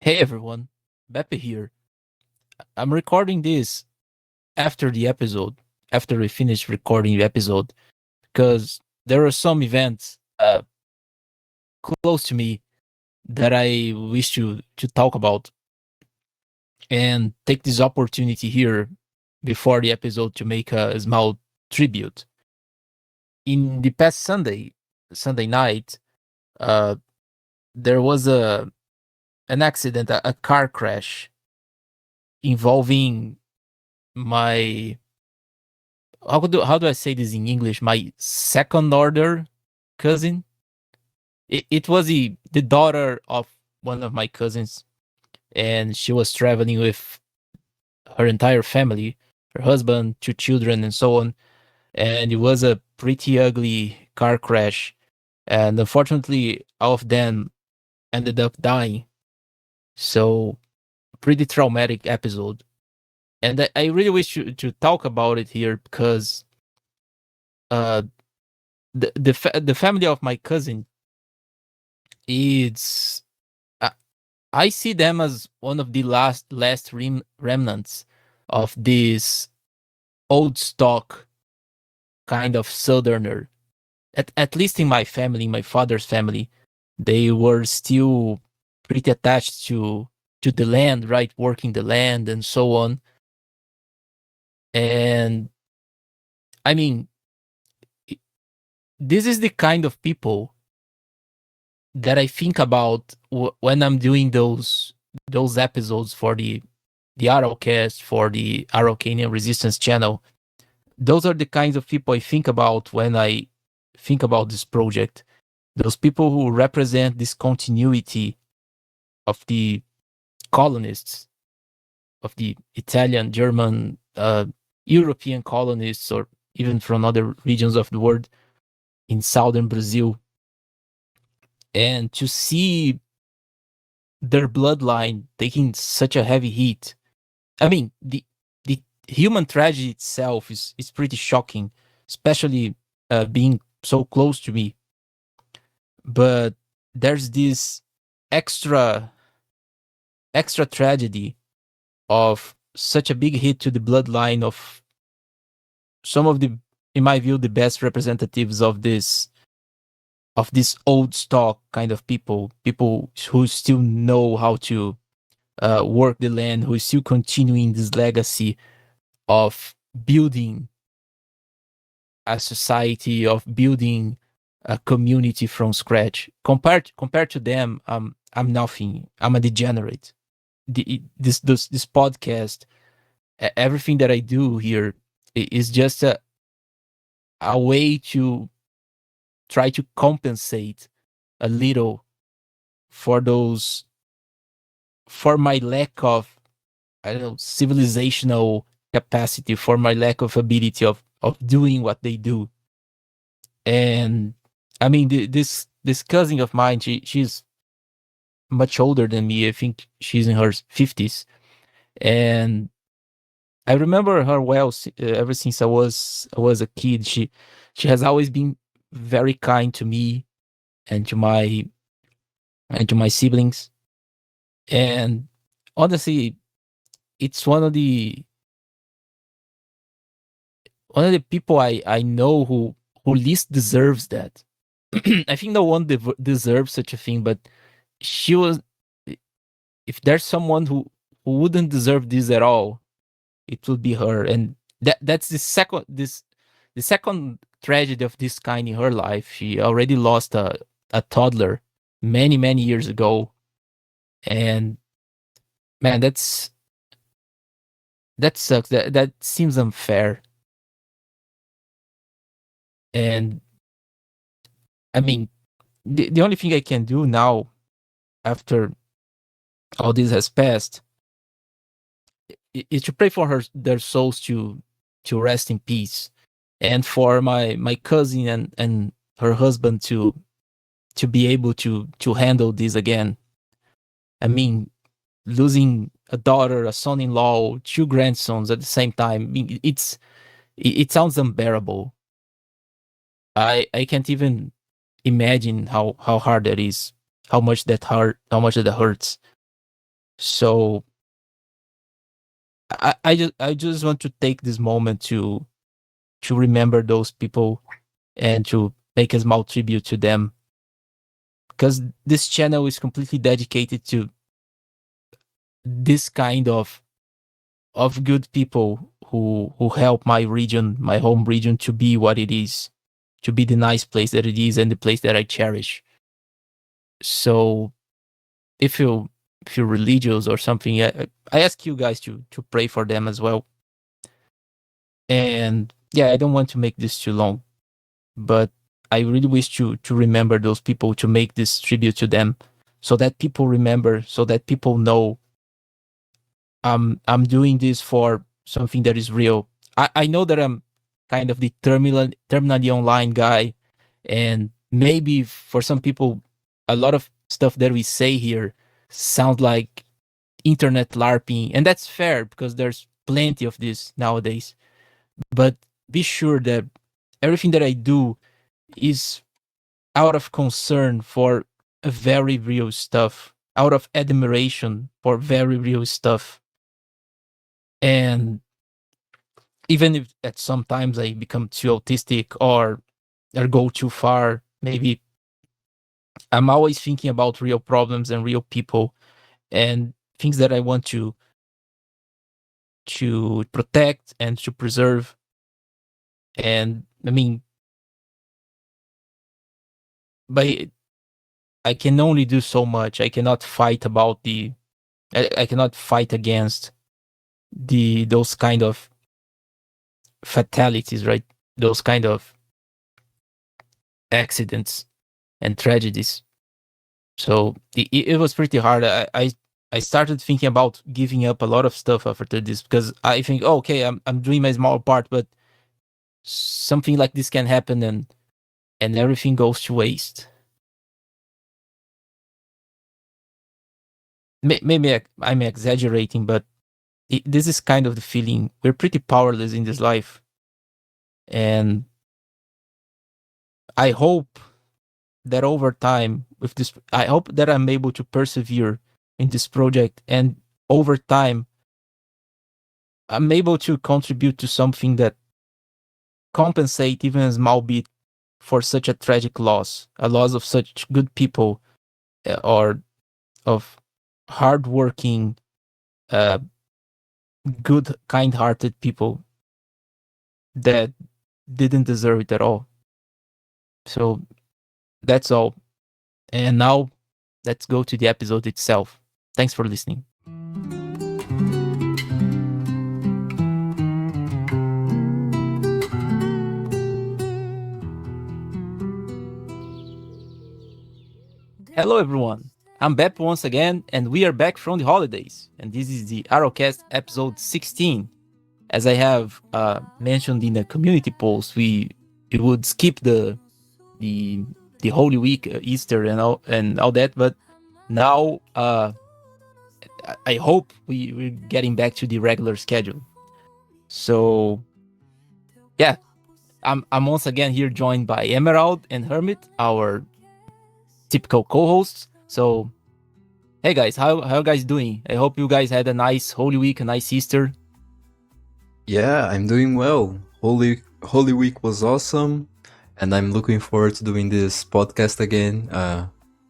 Hey everyone, Beppe here. I'm recording this after the episode, after we finish recording the episode, because there are some events close to me that I wish to talk about and take this opportunity here before the episode to make a small tribute. In the past Sunday night, uh, there was an accident, a car crash involving my how do I say this in English? My second order cousin. It was the daughter of one of my cousins, and she was traveling with her entire family, her husband, two children, and so on. And it was a pretty ugly car crash. And unfortunately, all of them ended up dying. So, pretty traumatic episode. And I really wish to talk about it here because uh, the family of my cousin, it's I, I see them as one of the last remnants of this old stock kind of southerner. At least in my family, in my father's family, they were still pretty attached to the land, right? Working the land and so on. And I mean, this is the kind of people that I think about when I'm doing those episodes for the Araucast, for the Araucanian Resistance channel. Those are the kinds of people I think about when I think about this project. Those people who represent this continuity of the colonists, of the Italian, German, European colonists, or even from other regions of the world in southern Brazil. And to see their bloodline taking such a heavy hit. I mean, the human tragedy itself is pretty shocking, especially being so close to me. But there's this extra extra tragedy of such a big hit to the bloodline of some of the, in my view, the best representatives of this old stock kind of people who still know how to work the land, who is still continuing this legacy of building a society, of building a community from scratch. Compared to them, I'm nothing. I'm a degenerate. This podcast, everything that I do here is just a way to try to compensate a little for those for my lack of, I don't know, civilizational capacity, for my lack of ability of doing what they do. And I mean, this cousin of mine, she's much older than me. I think she's in her 50s, and I remember her well ever since I was a kid. She has always been very kind to me and to my siblings. And honestly, it's one of the people I know who least deserves that. I think no one deserves such a thing, but she was. If there's someone who wouldn't deserve this at all, it would be her. And that's the second tragedy of this kind in her life. She already lost a toddler many years ago, and man, that sucks. That seems unfair. And I mean, the only thing I can do now, after all this has passed, is to pray for their souls to rest in peace, and for my cousin and her husband to be able to handle this again. I mean, losing a daughter, a son-in-law, two grandsons at the same time. I mean, it sounds unbearable. I can't even imagine how hard that is, how much that hurts. So I just want to take this moment to remember those people and to make a small tribute to them, because this channel is completely dedicated to this kind of good people who help my region, my home region, to be what it is, to be the nice place that it is and the place that I cherish. So if you if you're religious or something, I ask you guys to pray for them as well. And yeah, I don't want to make this too long, but I really wish to remember those people, to make this tribute to them, so that people remember, so that people know I'm doing this for something that is real. I know that I'm kind of the terminally online guy, and maybe for some people, a lot of stuff that we say here sounds like internet LARPing, and that's fair because there's plenty of this nowadays. But be sure that everything that I do is out of concern for a very real stuff, out of admiration for very real stuff. And even if at sometimes I become too autistic or go too far, maybe I'm always thinking about real problems and real people and things that I want to protect and to preserve. And I mean, but I can only do so much. I cannot fight about I cannot fight against those kind of fatalities, right? Those kind of accidents and tragedies. So it was pretty hard. I started thinking about giving up a lot of stuff after this, because I think, oh, okay, I'm doing my small part, but something like this can happen, and everything goes to waste. Maybe I'm exaggerating, but this is kind of the feeling. We're pretty powerless in this life, and I hope that over time, with this, I hope that I'm able to persevere in this project, and over time I'm able to contribute to something that compensate even a small bit for such a tragic loss, a loss of such good people, or of hardworking, uh, good, kind-hearted people that didn't deserve it at all. So that's all. And now let's go to the episode itself. Thanks for listening. Hello, everyone. I'm Beppe once again, and we are back from the holidays. And this is the Araucast episode 16. As I have mentioned in the community post, we would skip the Holy Week, Easter, and all that. But now I hope we're getting back to the regular schedule. So yeah, I'm once again here joined by Emerald and Hermit, our typical co-hosts. So hey guys, how you guys doing? I hope you guys had a nice Holy Week, a nice Easter. Yeah, I'm doing well. Holy Week was awesome, and I'm looking forward to doing this podcast again.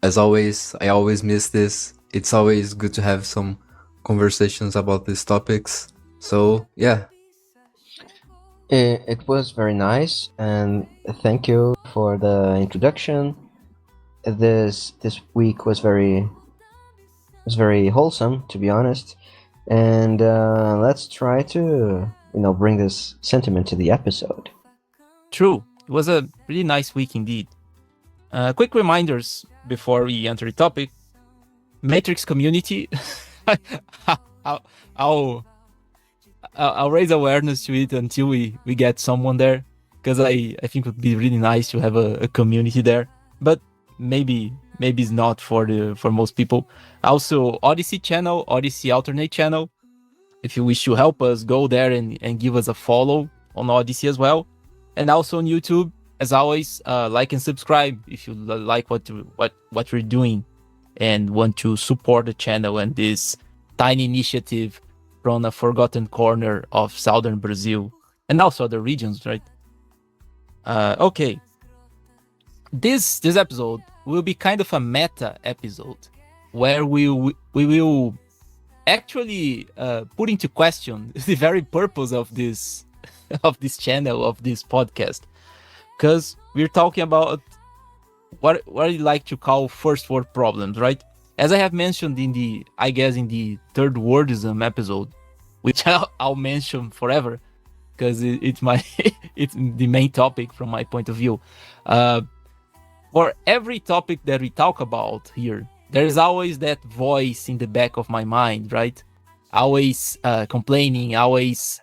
As always, I always miss this. It's always good to have some conversations about these topics. So yeah. It was very nice, and thank you for the introduction. This week was very wholesome, to be honest, and let's try to bring this sentiment to the episode. True, it was a really nice week indeed. Quick reminders before we enter the topic. Matrix community. I'll raise awareness to it until we get someone there, because I think it would be really nice to have a community there. But maybe it's not for most people. Also, Odyssey channel, Odyssey alternate channel. If you wish to help us, go there and give us a follow on Odyssey as well. And also on YouTube, as always, like and subscribe if you like what we're doing and want to support the channel and this tiny initiative from a forgotten corner of southern Brazil and also other regions, right? Okay, this episode will be kind of a meta episode where we will actually put into question the very purpose of this of this channel, of this podcast, because we're talking about what I like to call first world problems, right? As I have mentioned in the third worldism episode, which I'll mention forever because it's my it's the main topic from my point of view. For every topic that we talk about here, there's always that voice in the back of my mind, right? Always complaining, always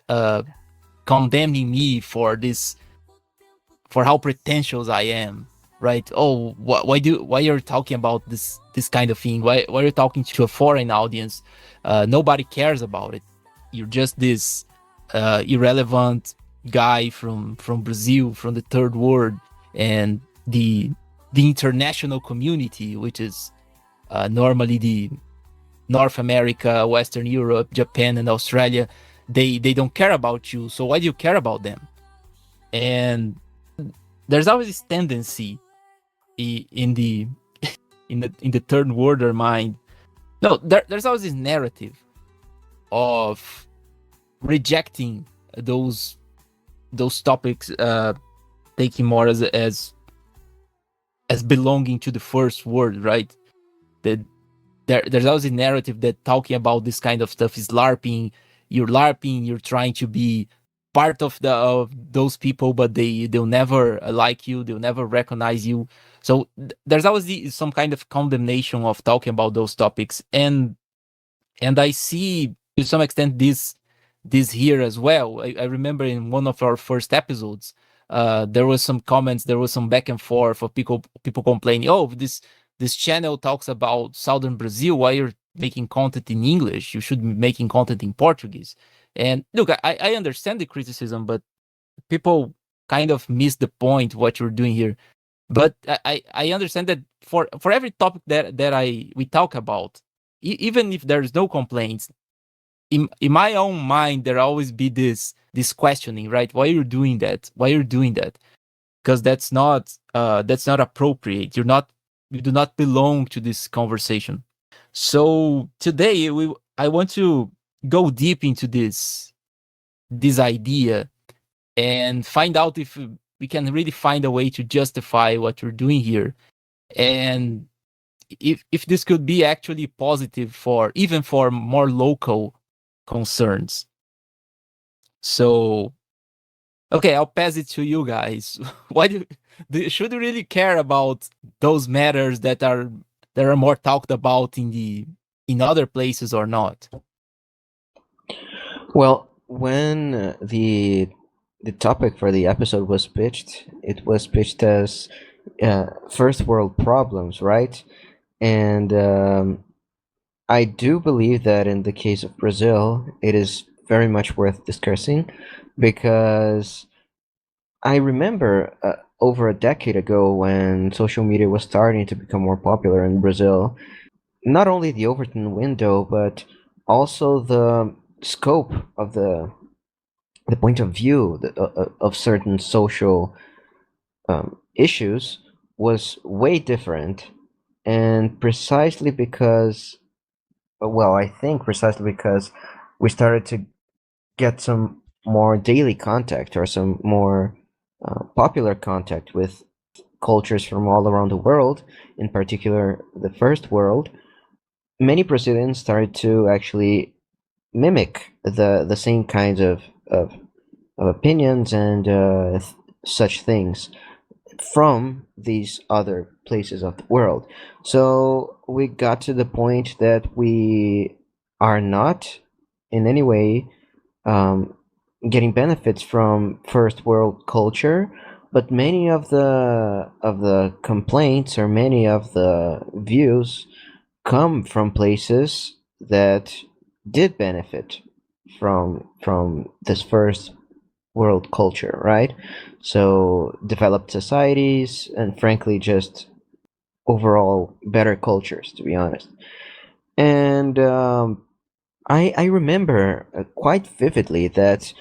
condemning me for this, for how pretentious I am, right? Oh, why you're talking about this kind of thing? Why are you talking to a foreign audience? Nobody cares about it. You're just this irrelevant guy from Brazil, from the third world, and the international community, which is normally the North America, Western Europe, Japan, and Australia. They don't care about you. So why do you care about them? And there's always this tendency in the third worlder mind. No, there's always this narrative of rejecting those topics, taking more as belonging to the first world, right? That there's always a narrative that talking about this kind of stuff is LARPing. You're LARPing. You're trying to be part of those people, but they'll never like you. They'll never recognize you. So there's always some kind of condemnation of talking about those topics, and I see to some extent this here as well. I remember in one of our first episodes, there was some comments, there was some back and forth of people complaining, oh, this channel talks about southern Brazil, why you're making content in English? You should be making content in Portuguese. And look, I understand the criticism, but people kind of miss the point what you're doing here. But I understand that for every topic that we talk about, even if there's no complaints, in my own mind there always be this questioning, right? Why you're doing that? Because that's not appropriate. You do not belong to this conversation. So today I want to go deep into this idea and find out if we can really find a way to justify what you're doing here, and if this could be actually positive for more local concerns. So, okay, I'll pass it to you guys. Why should you really care about those matters that are more talked about in other places or not? Well, when the topic for the episode was pitched, it was pitched as first world problems, right? And I do believe that in the case of Brazil, it is very much worth discussing, because I remember over a decade ago, when social media was starting to become more popular in Brazil, not only the Overton window, but also the scope of the point of view of certain social issues was way different. And precisely because, well, I think precisely because we started to get some more daily contact, or some more popular contact with cultures from all around the world, in particular the first world, many Brazilians started to actually mimic the same kinds of opinions and such things from these other places of the world. So we got to the point that we are not in any way getting benefits from first world culture, but many of the complaints, or many of the views, come from places that did benefit from this first world culture, right? So developed societies, and frankly just overall better cultures, to be honest. And I remember quite vividly that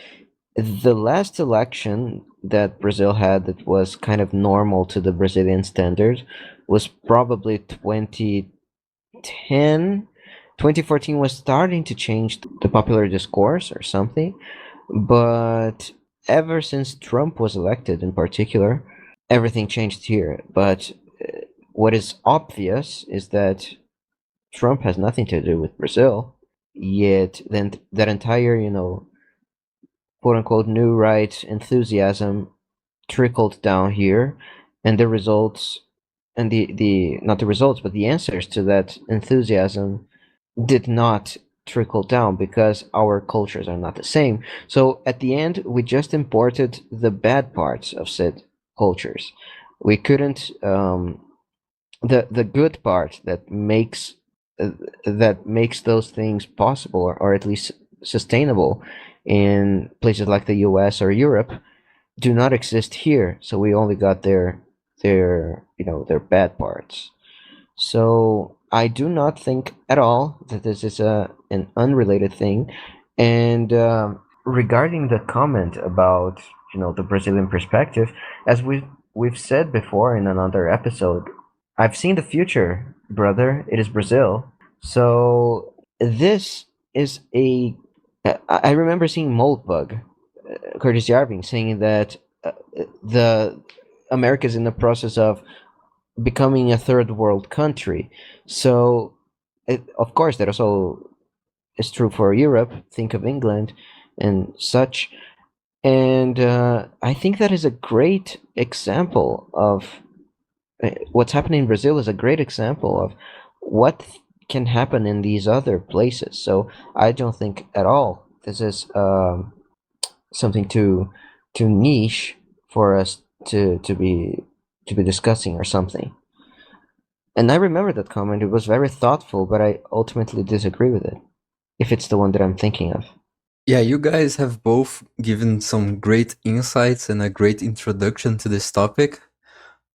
the last election that Brazil had that was kind of normal to the Brazilian standard was probably 2010. 2014 was starting to change the popular discourse or something, but ever since Trump was elected in particular, everything changed here. But what is obvious is that Trump has nothing to do with Brazil, yet then that entire, quote unquote new right enthusiasm trickled down here, and the results and the not the results but the answers to that enthusiasm did not trickle down because our cultures are not the same. So at the end, we just imported the bad parts of said cultures. We couldn't the good part uh, that makes those things possible, or at least sustainable in places like the US or Europe, do not exist here. So we only got their bad parts. So I do not think at all that this is an unrelated thing. And regarding the comment about the Brazilian perspective, as we've said before in another episode, I've seen the future, brother. It is Brazil. So this is a. I remember seeing Moldbug, Curtis Yarving, saying that the America is in the process of becoming a third world country. So, of course, that also is true for Europe. Think of England and such. And I think that is a great example of what's happening in Brazil is a great example of what can happen in these other places. So I don't think at all this is something too niche for us to be discussing or something. And I remember that comment. It was very thoughtful, but I ultimately disagree with it. If it's the one that I'm thinking of. Yeah, you guys have both given some great insights and a great introduction to this topic.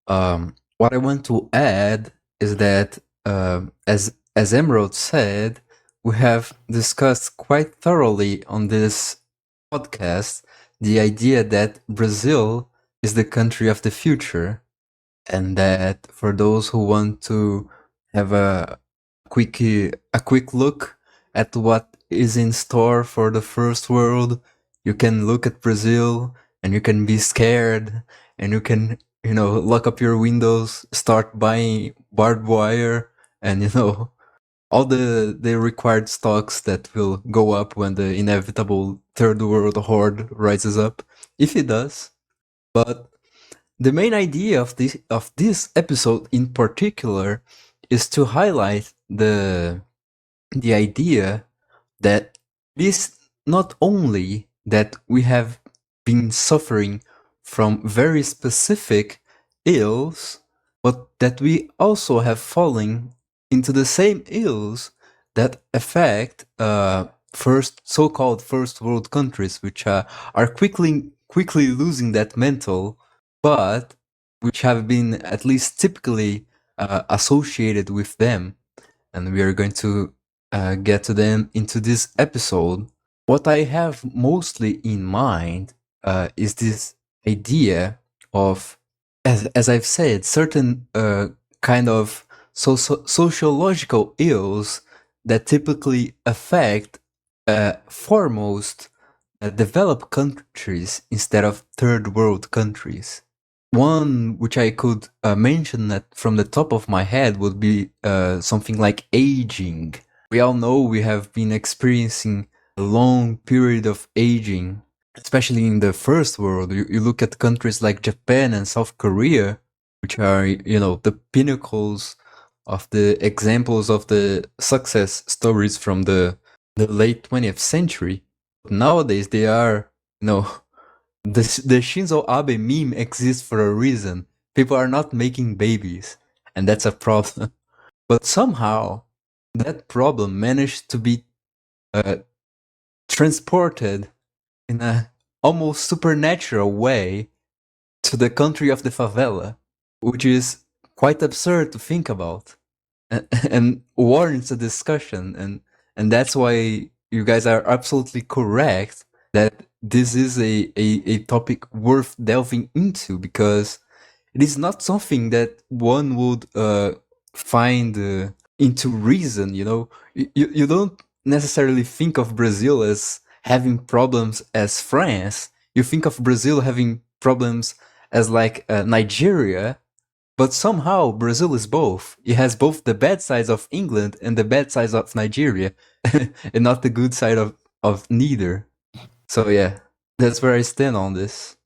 What I want to add is that, as Emerald said, we have discussed quite thoroughly on this podcast the idea that Brazil is the country of the future, and that for those who want to have a quick look at what is in store for the first world, you can look at Brazil and you can be scared, and you can lock up your windows, start buying barbed wire, and all the required stocks that will go up when the inevitable third world horde rises up, if it does. But the main idea of this episode in particular is to highlight the idea that it is not only that we have been suffering from very specific ills, but that we also have fallen into the same ills that affect first so-called first world countries, which are quickly losing that mantle, but which have been at least typically associated with them. And we are going to get to them into this episode. What I have mostly in mind is this idea of, as I've said, certain kind of sociological ills that typically affect foremost developed countries instead of third world countries. One which I could mention that from the top of my head would be something like aging. We all know we have been experiencing a long period of aging, especially in the first world. You look at countries like Japan and South Korea, which are, the pinnacles of the examples of the success stories from the late 20th century. Nowadays, they are, the Shinzo Abe meme exists for a reason. People are not making babies, and that's a problem. But somehow, that problem managed to be transported in a almost supernatural way to the country of the favela, which is quite absurd to think about, and warrants a discussion. And that's why you guys are absolutely correct that this is a topic worth delving into, because it is not something that one would find into reason. You don't necessarily think of Brazil as having problems as France. You think of Brazil having problems as like Nigeria, but somehow Brazil is both. It has both the bad sides of England and the bad sides of Nigeria, and not the good side of neither. So yeah, that's where I stand on this.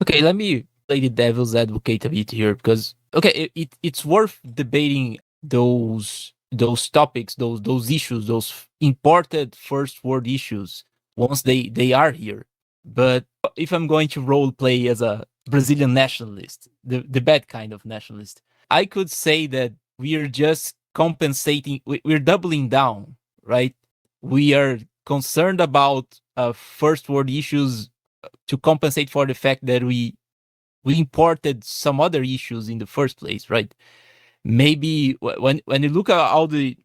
Okay, let me play the devil's advocate a bit here, because it's worth debating those topics, those issues, those imported first world issues once they are here. But if I'm going to role play as a Brazilian nationalist, the bad kind of nationalist, I could say that we are just compensating. We're doubling down, right? We are concerned about first world issues to compensate for the fact that we imported some other issues in the first place, right? Maybe when you look at all the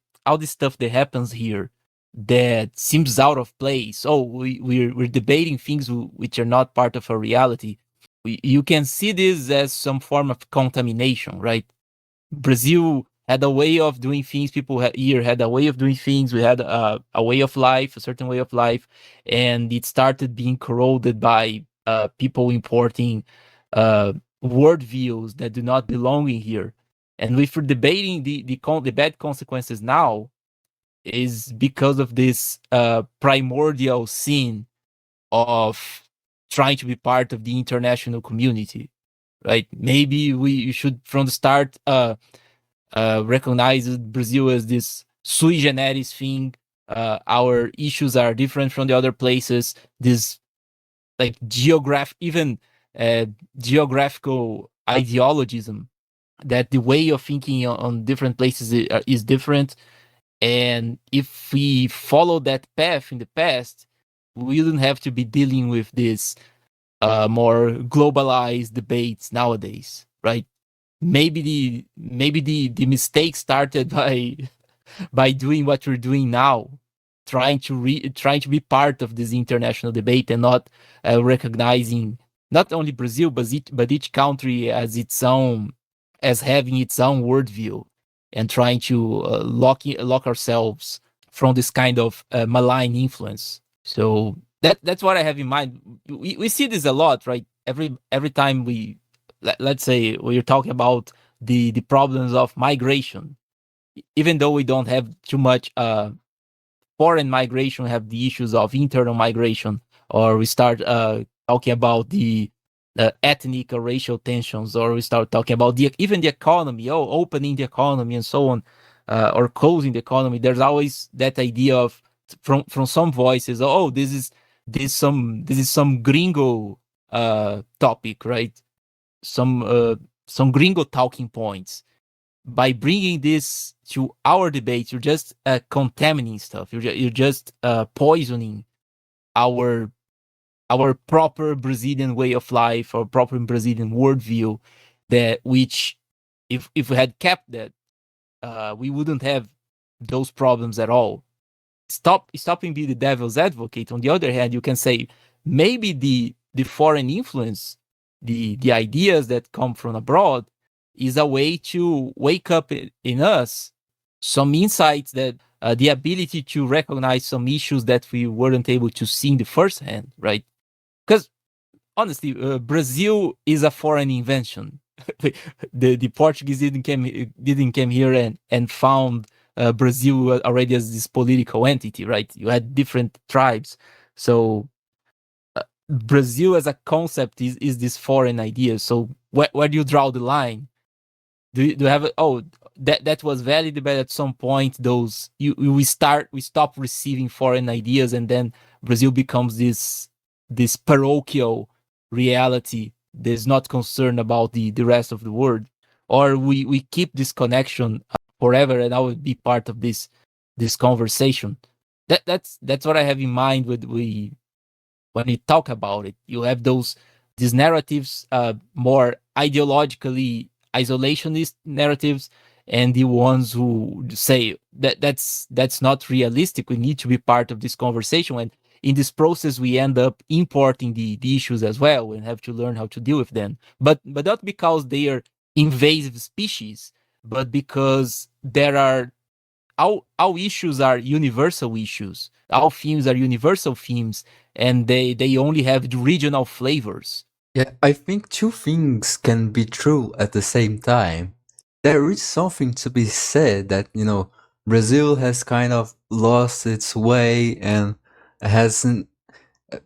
stuff that happens here that seems out of place. Oh, we're debating things which are not part of our reality. You can see this as some form of contamination, right? Brazil had a way of doing things. People here had a way of doing things. We had a way of life, a certain way of life, and it started being corroded by people importing worldviews that do not belong in here. And if we're debating the bad consequences now, is because of this primordial sin of trying to be part of the international community, right? Maybe we should from the start recognize Brazil as this sui generis thing. Our issues are different from the other places. This like even geographical ideologism, that the way of thinking on different places is different. And if we follow that path in the past, we wouldn't have to be dealing with this more globalized debates nowadays, right? Maybe the mistake started by doing what we're doing now, trying to be part of this international debate and not recognizing not only Brazil but each country as having its own worldview, and trying to lock ourselves from this kind of malign influence. So that's what I have in mind. We see this a lot, right? Every time let's say we're talking about the problems of migration, even though we don't have too much foreign migration, we have the issues of internal migration, or we start talking about the ethnic or racial tensions, or we start talking about even the economy, opening the economy and so on, or closing the economy. There's always that idea of from some voices, this is some gringo topic, right? Some gringo talking points. By bringing this to our debate, you're just contaminating stuff. You're just poisoning our proper Brazilian way of life, or proper Brazilian worldview, that which if we had kept that, we wouldn't have those problems at all. Stopping being the devil's advocate. On the other hand, you can say maybe the foreign influence, the ideas that come from abroad, is a way to wake up in us some insights, that the ability to recognize some issues that we weren't able to see in the first hand, right? Because honestly, Brazil is a foreign invention. The Portuguese didn't came here and found Brazil already as this political entity, right? You had different tribes, so Brazil as a concept is this foreign idea. So where do you draw the line? Do you have that was validated, but at some point those we stop receiving foreign ideas, and then Brazil becomes this parochial reality that is not concerned about the rest of the world, or we keep this connection forever, and I would be part of this conversation. That's what I have in mind when we talk about it. You have these narratives, more ideologically isolationist narratives, and the ones who say that that's not realistic. We need to be part of this conversation, and in this process we end up importing the issues as well and have to learn how to deal with them. But not because they are invasive species, but because there are all issues are universal issues. All themes are universal themes, and they only have the regional flavors. Yeah, I think two things can be true at the same time. There is something to be said that, Brazil has kind of lost its way and hasn't,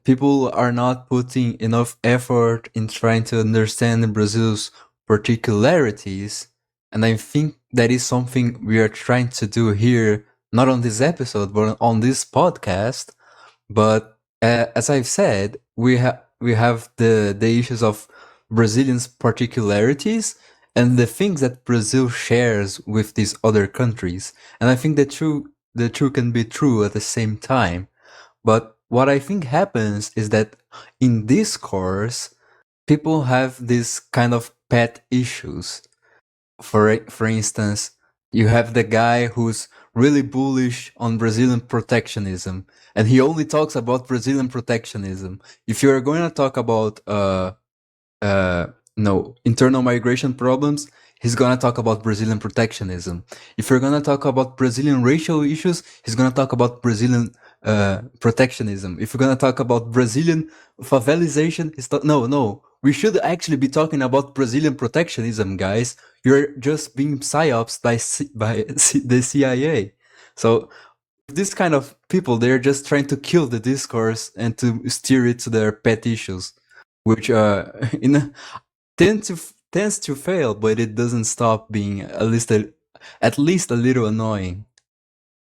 people are not putting enough effort in trying to understand Brazil's particularities. And I think that is something we are trying to do here, not on this episode, but on this podcast. But as I've said, we have the issues of Brazilians' particularities and the things that Brazil shares with these other countries. And I think the two can be true at the same time. But what I think happens is that in discourse, people have this kind of pet issues. For instance, you have the guy who's really bullish on Brazilian protectionism, and he only talks about Brazilian protectionism. If you are going to talk about no internal migration problems, he's gonna talk about Brazilian protectionism. If you're gonna talk about Brazilian racial issues, he's gonna talk about Brazilian protectionism. If you're gonna talk about Brazilian favelization, no. We should actually be talking about Brazilian protectionism, guys. You're just being psyops by the CIA. So this kind of people, they're just trying to kill the discourse and to steer it to their pet issues, which in a, tends to fail, but it doesn't stop being at least a little annoying.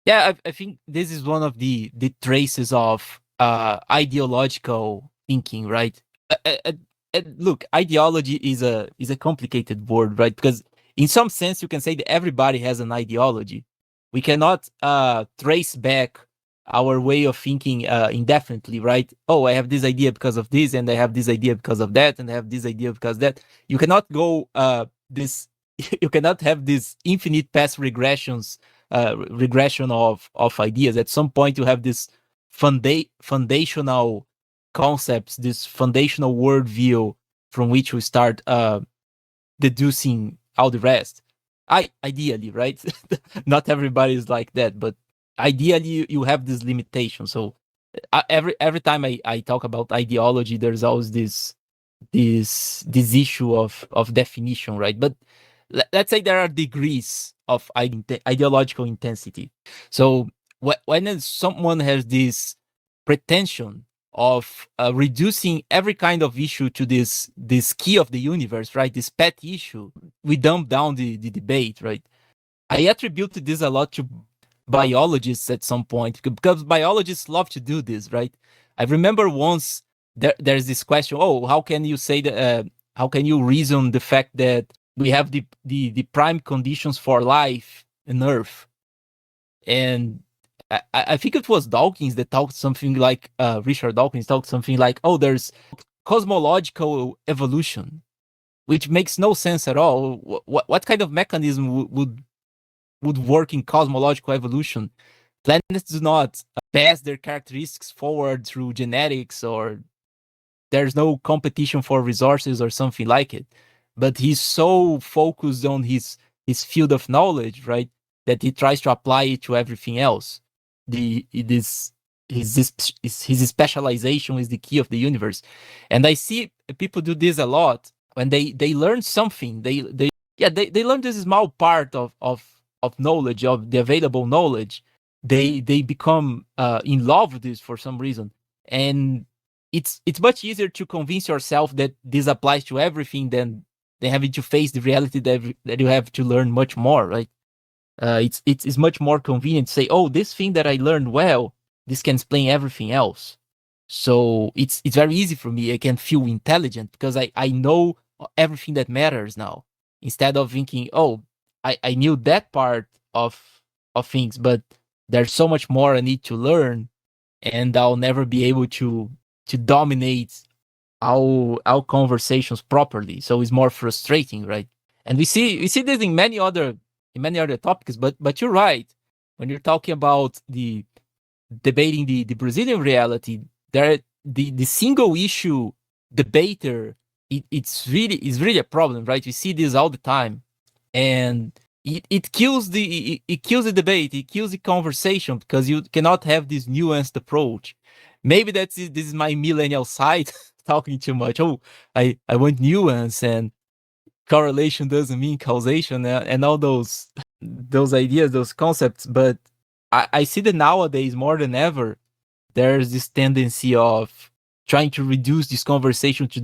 Yeah, I think this is one of the traces of ideological thinking, right? Look, ideology is a complicated word, right? Because in some sense, you can say that everybody has an ideology. We cannot trace back our way of thinking indefinitely, right? Oh, I have this idea because of this, and I have this idea because of that, and I have this idea because that. You cannot go this. You cannot have this infinite past regression of ideas. At some point, you have this foundational concepts, this foundational worldview from which we start deducing all the rest. Ideally, right? Not everybody is like that, but ideally you have this limitation. So every time I talk about ideology, there's always this issue of definition, right? But let's say there are degrees of ideological intensity. So when someone has this pretension of reducing every kind of issue to this key of the universe, right? This pet issue, we dumb down the debate, right? I attributed this a lot to biologists at some point because biologists love to do this, right? I remember once there's this question: oh, how can you say that? How can you reason the fact that we have the prime conditions for life in Earth? And I think it was Dawkins that talked something like Richard Dawkins talked something like, oh, there's cosmological evolution, which makes no sense at all. What kind of mechanism would work in cosmological evolution? Planets do not pass their characteristics forward through genetics, or there's no competition for resources or something like it. But he's so focused on his field of knowledge, right, that he tries to apply it to everything else. His specialization is the key of the universe, and I see people do this a lot when they learn something. They learn this small part of knowledge, of the available knowledge. They become in love with this for some reason, and it's much easier to convince yourself that this applies to everything than having to face the reality that you have to learn much more, right? It's much more convenient to say, oh, this thing that I learned well, this can explain everything else. So it's very easy for me. I can feel intelligent because I know everything that matters now, instead of thinking, oh, I knew that part of things, but there's so much more I need to learn, and I'll never be able to dominate our conversations properly. So it's more frustrating, right? And we see this in many other topics. But you're right. When you're talking about the debating the Brazilian reality, there the single issue debater, it's really a problem, right? We see this all the time, and it kills it kills the debate, it kills the conversation, because you cannot have this nuanced approach. Maybe this is my millennial side talking too much. Oh, I want nuance, and correlation doesn't mean causation, and all those ideas, those concepts. But I see that nowadays more than ever, there's this tendency of trying to reduce this conversation to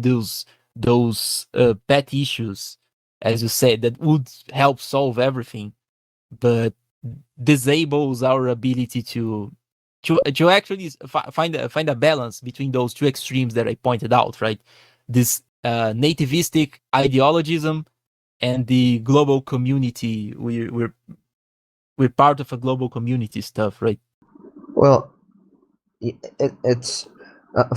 those pet issues, as you said, that would help solve everything, but disables our ability to actually find a balance between those two extremes that I pointed out, right? This nativistic ideologism and the global community. We're part of a global community stuff, right? Well, it's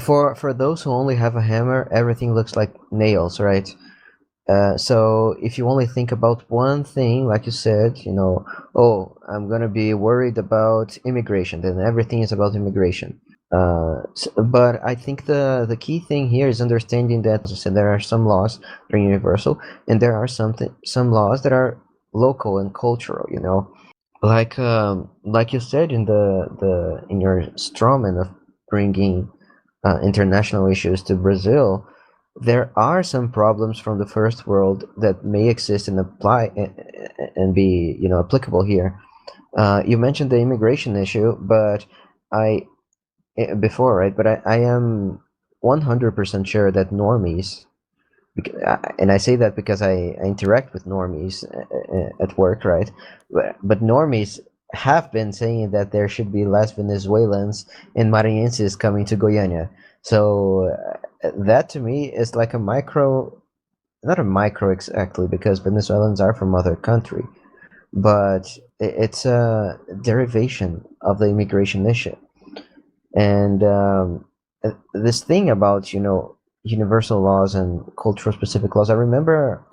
for those who only have a hammer, everything looks like nails, right? So if you only think about one thing, like you said, oh, I'm gonna be worried about immigration, then everything is about immigration. But I think the key thing here is understanding that, as I said, there are some laws that are universal, and there are some laws that are local and cultural. Like you said in in your strawman of bringing international issues to Brazil, there are some problems from the first world that may exist and apply and be applicable here. You mentioned the immigration issue, but I before, right? But I am 100% sure that normies, and I say that because I interact with normies at work, right? But normies have been saying that there should be less Venezuelans and Maranhenses coming to Goiânia. So that to me is like a micro, not a micro exactly, because Venezuelans are from other country, but it's a derivation of the immigration issue. And this thing about universal laws and cultural specific laws, I remember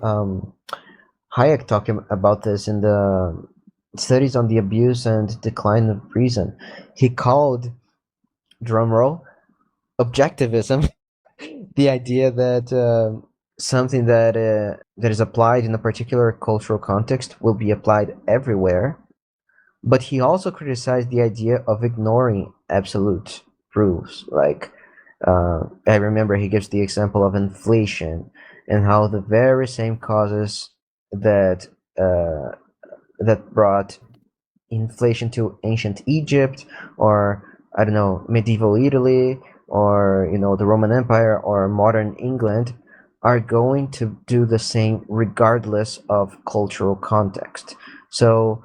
Hayek talking about this in the studies on the abuse and decline of reason. He called, drumroll, objectivism the idea that something that is applied in a particular cultural context will be applied everywhere. But he also criticized the idea of ignoring absolute proofs. Like, I remember he gives the example of inflation and how the very same causes that that brought inflation to ancient Egypt, or I don't know, medieval Italy, or the Roman Empire, or modern England, are going to do the same regardless of cultural context. So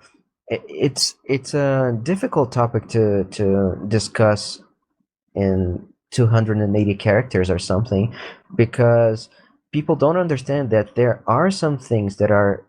it's a difficult topic to discuss in 280 characters or something, because people don't understand that there are some things that are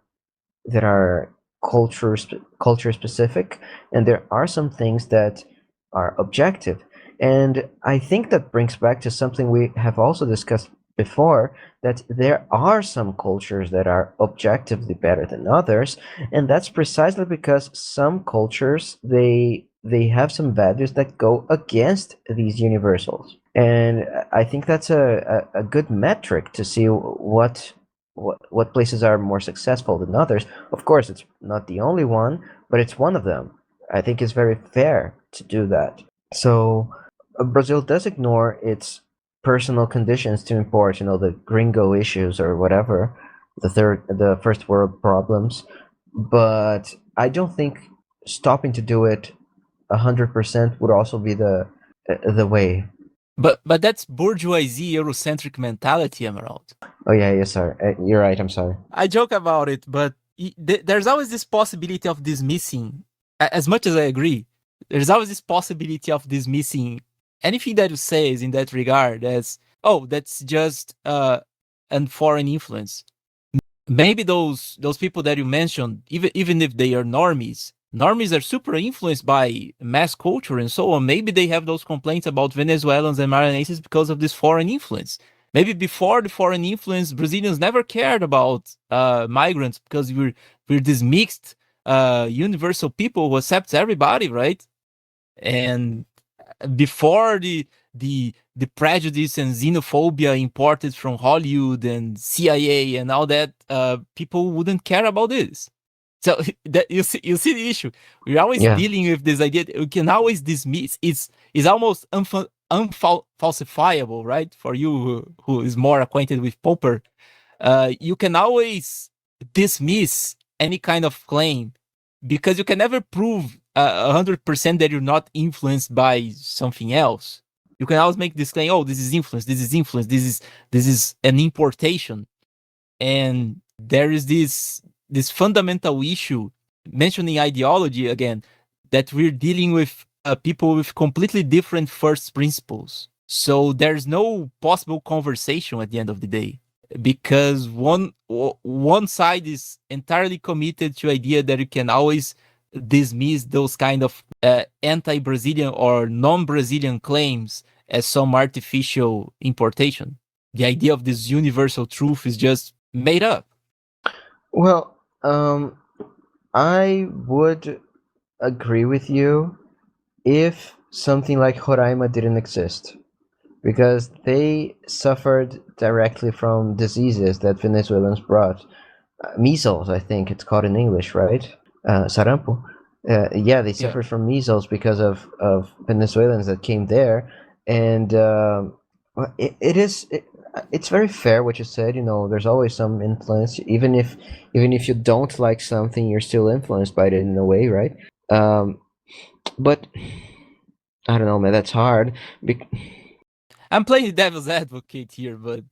culture specific, and there are some things that are objective. And I think that brings back to something we have also discussed before, that there are some cultures that are objectively better than others, and that's precisely because some cultures, they have some values that go against these universals. And I think that's a good metric to see what places are more successful than others. Of course, it's not the only one, but it's one of them. I think it's very fair to do that. So Brazil does ignore its personal conditions to import, the gringo issues or whatever, the first world problems. But I don't think stopping to do it 100% would also be the way. But that's bourgeoisie Eurocentric mentality, Emerald. Oh yeah, yes, sir. You're right. I'm sorry. I joke about it, but there's always this possibility of dismissing. As much as I agree, there's always this possibility of dismissing anything that you say is in that regard as, oh, that's just an foreign influence. Maybe those people that you mentioned, even if they are normies are super influenced by mass culture and so on. Maybe they have those complaints about Venezuelans and Maranhenses because of this foreign influence. Maybe before the foreign influence, Brazilians never cared about migrants because we're this mixed universal people who accepts everybody, right? And before the prejudice and xenophobia imported from Hollywood and CIA and all that, people wouldn't care about this. So that you see the issue. We're always Yeah. dealing with this idea that we can always dismiss. It's almost unfalsifiable, right? For you who is more acquainted with Popper, you can always dismiss any kind of claim because you can never prove 100% that you're not influenced by something else. You can always make this claim, oh, this is influence, this is influence, this is an importation. And there is this fundamental issue mentioning ideology again, that we're dealing with people with completely different first principles. So there's no possible conversation at the end of the day because one side is entirely committed to the idea that you can always dismiss those kind of anti-Brazilian or non-Brazilian claims as some artificial importation. The idea of this universal truth is just made up. Well, I would agree with you if something like Roraima didn't exist, because they suffered directly from diseases that Venezuelans brought. Measles, I think it's called in English, right? Sarampo. Yeah, they Yeah. suffered from measles because of Venezuelans that came there, and well, it's very fair what you said. You know, there's always some influence, even if you don't like something, you're still influenced by it in a way, right? But I don't know, man. That's hard. I'm playing devil's advocate here, but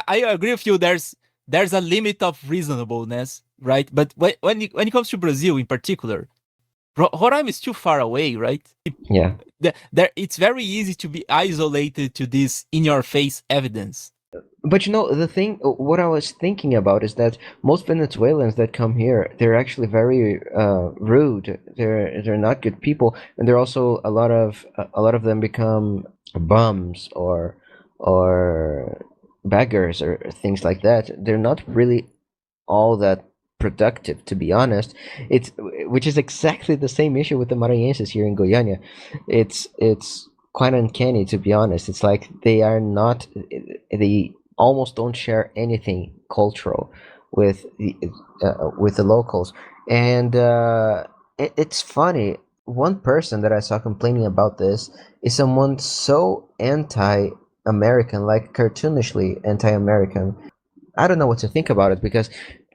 I agree with you. There's a limit of reasonableness, right? But when it comes to Brazil in particular, Roraima is too far away, right? Yeah. It's very easy to be isolated to this in-your-face evidence. But you know, the thing, what I was thinking about is that most Venezuelans that come here, they're actually very rude. They're not good people, and they're also a lot of them become bums or beggars or things like that. They're not really all that productive, to be honest. It's which is exactly the same issue with the Maranhenses here in Goiânia. It's quite uncanny, to be honest. It's like they are not, they almost don't share anything cultural with the locals, and it's funny. One person that I saw complaining about this is someone so anti-American, like cartoonishly anti-American. I don't know what to think about it, because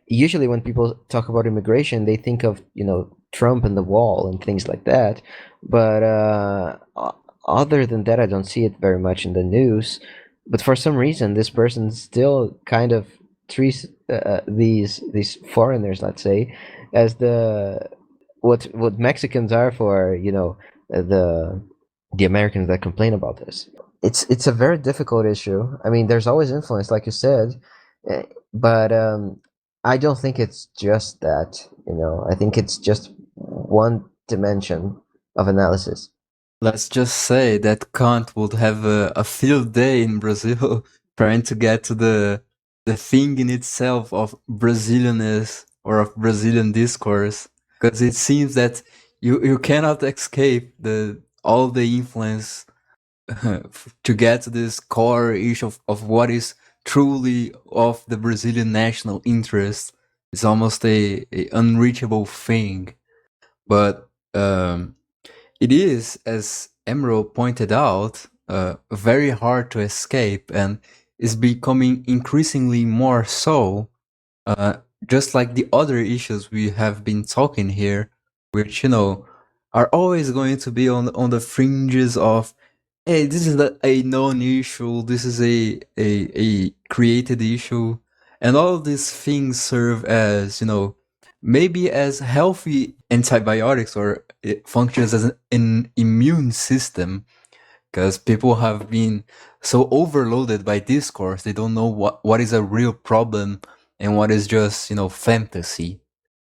usually when people talk about immigration, they think of, you know, Trump and the wall and things like that. But other than that, I don't see it very much in the news. But for some reason, this person still kind of treats these foreigners, let's say, as the what Mexicans are for, you know, the Americans that complain about this. It's a very difficult issue. I mean, there's always influence, like you said, but I don't think it's just that. You know, I think it's just one dimension of analysis. Let's just say that Kant would have a field day in Brazil trying to get to the thing in itself of Brazilianness or of Brazilian discourse, because it seems that you cannot escape the all the influence to get to this core issue of what is truly of the Brazilian national interest. It's almost a unreachable thing, but it is, as Emerald pointed out, very hard to escape, and is becoming increasingly more so, just like the other issues we have been talking here, which, you know, are always going to be on the fringes of, hey, this is a known issue, this is a created issue, and all of these things serve as, you know, maybe as healthy antibiotics, or it functions as an immune system, because people have been so overloaded by discourse, they don't know what is a real problem and what is just, you know, fantasy.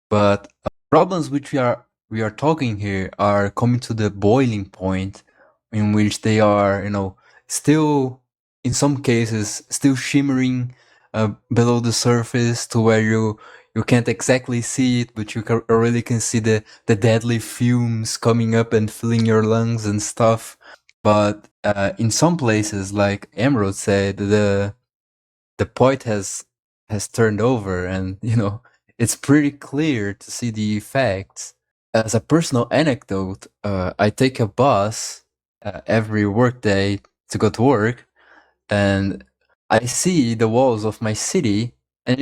But problems which we are talking here are coming to the boiling point, in which they are, you know, still, in some cases, still shimmering below the surface, to where you can't exactly see it, but you already can see the deadly fumes coming up and filling your lungs and stuff. But in some places, like Emerald said, the point has turned over, and it's pretty clear to see the effects. As a personal anecdote, I take a bus every workday to go to work, and I see the walls of my city. And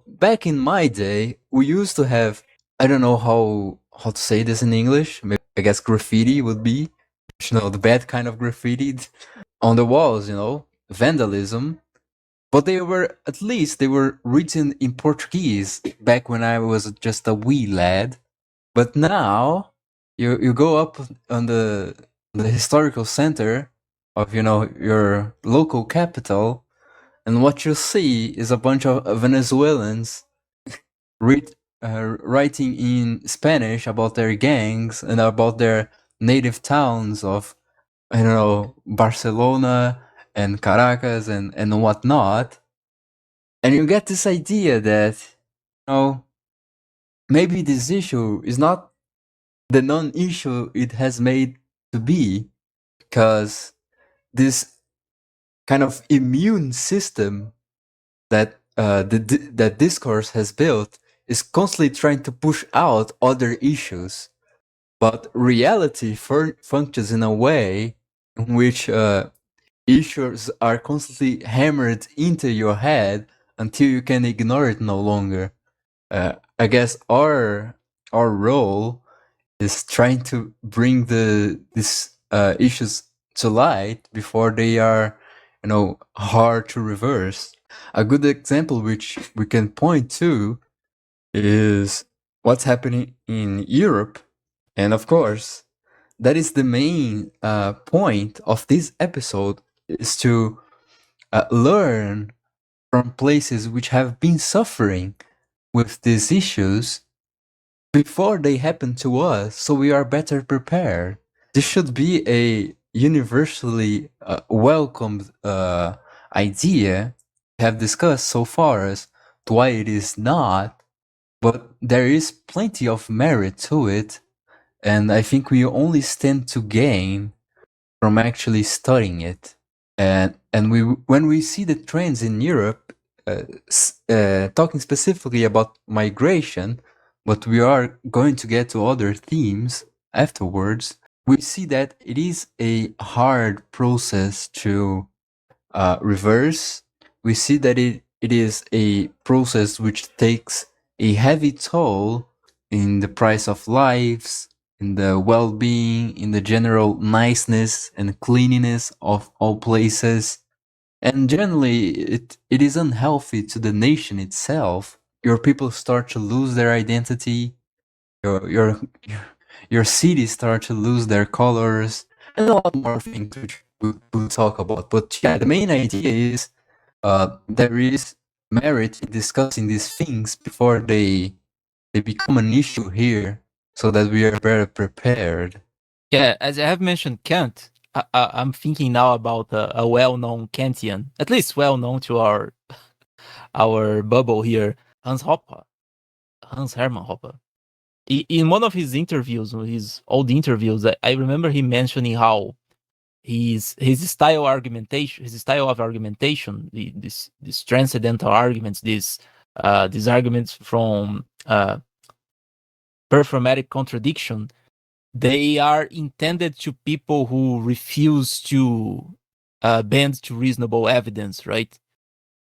back in my day, we used to have, I don't know how to say this in English. Maybe, I guess graffiti would be, the bad kind of graffiti on the walls. Vandalism. But at least they were written in Portuguese back when I was just a wee lad. But now you go up on the historical center of your local capital, and what you see is a bunch of Venezuelans writing in Spanish about their gangs and about their native towns of, I don't know, Barcelona and Caracas and whatnot. And you get this idea that, maybe this issue is not the non-issue it has made to be, because this kind of immune system that that discourse has built is constantly trying to push out other issues. But reality functions in a way in which issues are constantly hammered into your head until you can ignore it no longer. I guess our role is trying to bring these issues to light before they are, hard to reverse. A good example which we can point to is what's happening in Europe, and of course, that is the main point of this episode, is to learn from places which have been suffering with these issues before they happen to us, so we are better prepared. This should be a universally welcomed idea we have discussed so far as to why it is not, but there is plenty of merit to it, and I think we only stand to gain from actually studying it. And when we see the trends in Europe, talking specifically about migration, but we are going to get to other themes afterwards, we see that it is a hard process to reverse. We see that it is a process which takes a heavy toll in the price of lives, in the well-being, in the general niceness and cleanliness of all places. And generally, it is unhealthy to the nation itself. Your people start to lose their identity. Your cities start to lose their colors, and a lot more things which we'll talk about. But yeah, the main idea is there is merit in discussing these things before they become an issue here, so that we are better prepared. Yeah, as I have mentioned Kant, I'm thinking now about a well-known Kantian, at least well-known to our bubble here, Hans Hermann Hoppe. In one of his interviews, his old interviews, I remember him mentioning how his style of argumentation, these transcendental arguments, these arguments from performatic contradiction, they are intended to people who refuse to bend to reasonable evidence, right?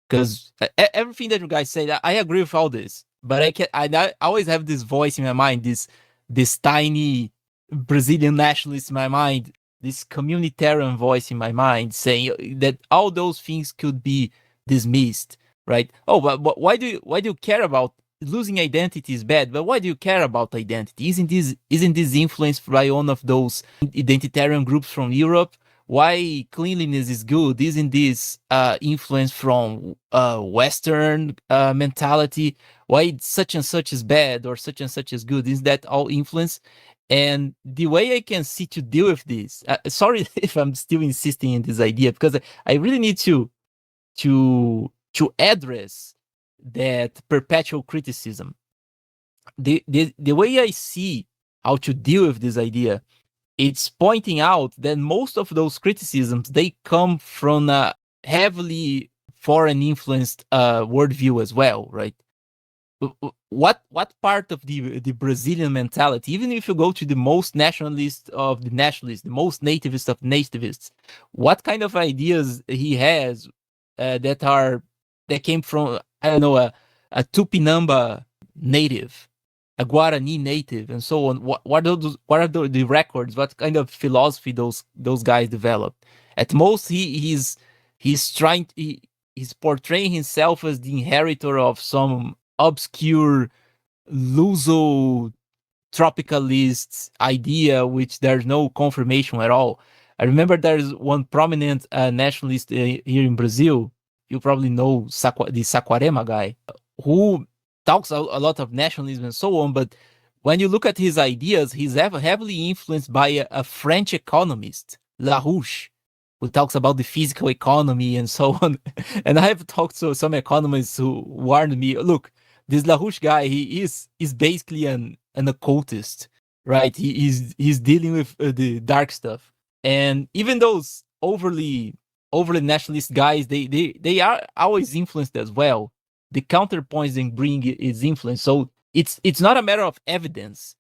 Because everything that you guys say, I agree with all this, but I always have this voice in my mind, this tiny Brazilian nationalist in my mind, this communitarian voice in my mind saying that all those things could be dismissed, right? Oh, but why do you care about losing identity is bad, but why do you care about identity? Isn't this influenced by one of those identitarian groups from Europe? Why cleanliness is good? Isn't this influence from Western mentality? Why such and such is bad or such and such is good? Is that all influence? And the way I can see to deal with this, sorry if I'm still insisting in this idea, because I really need to address that perpetual criticism. The way I see how to deal with this idea, it's pointing out that most of those criticisms, they come from a heavily foreign influenced worldview as well, right? What part of the Brazilian mentality, even if you go to the most nationalist of the nationalists, the most nativist of nativists, what kind of ideas he has that came from, I don't know, a Tupinamba native, a Guarani native, and so on. What are the records? What kind of philosophy those guys developed? At most, he's portraying himself as the inheritor of some obscure Luso tropicalist idea, which there's no confirmation at all. I remember there's one prominent nationalist here in Brazil. You probably know the Saquarema guy, who talks a lot of nationalism and so on. But when you look at his ideas, he's heavily influenced by a French economist, Larouche, who talks about the physical economy and so on. And I have talked to some economists who warned me, look, this Larouche guy, he is basically an occultist, right? He's dealing with the dark stuff. And even those overly nationalist guys, they are always influenced as well. The counterpoints they bring is influence. So it's not a matter of evidence.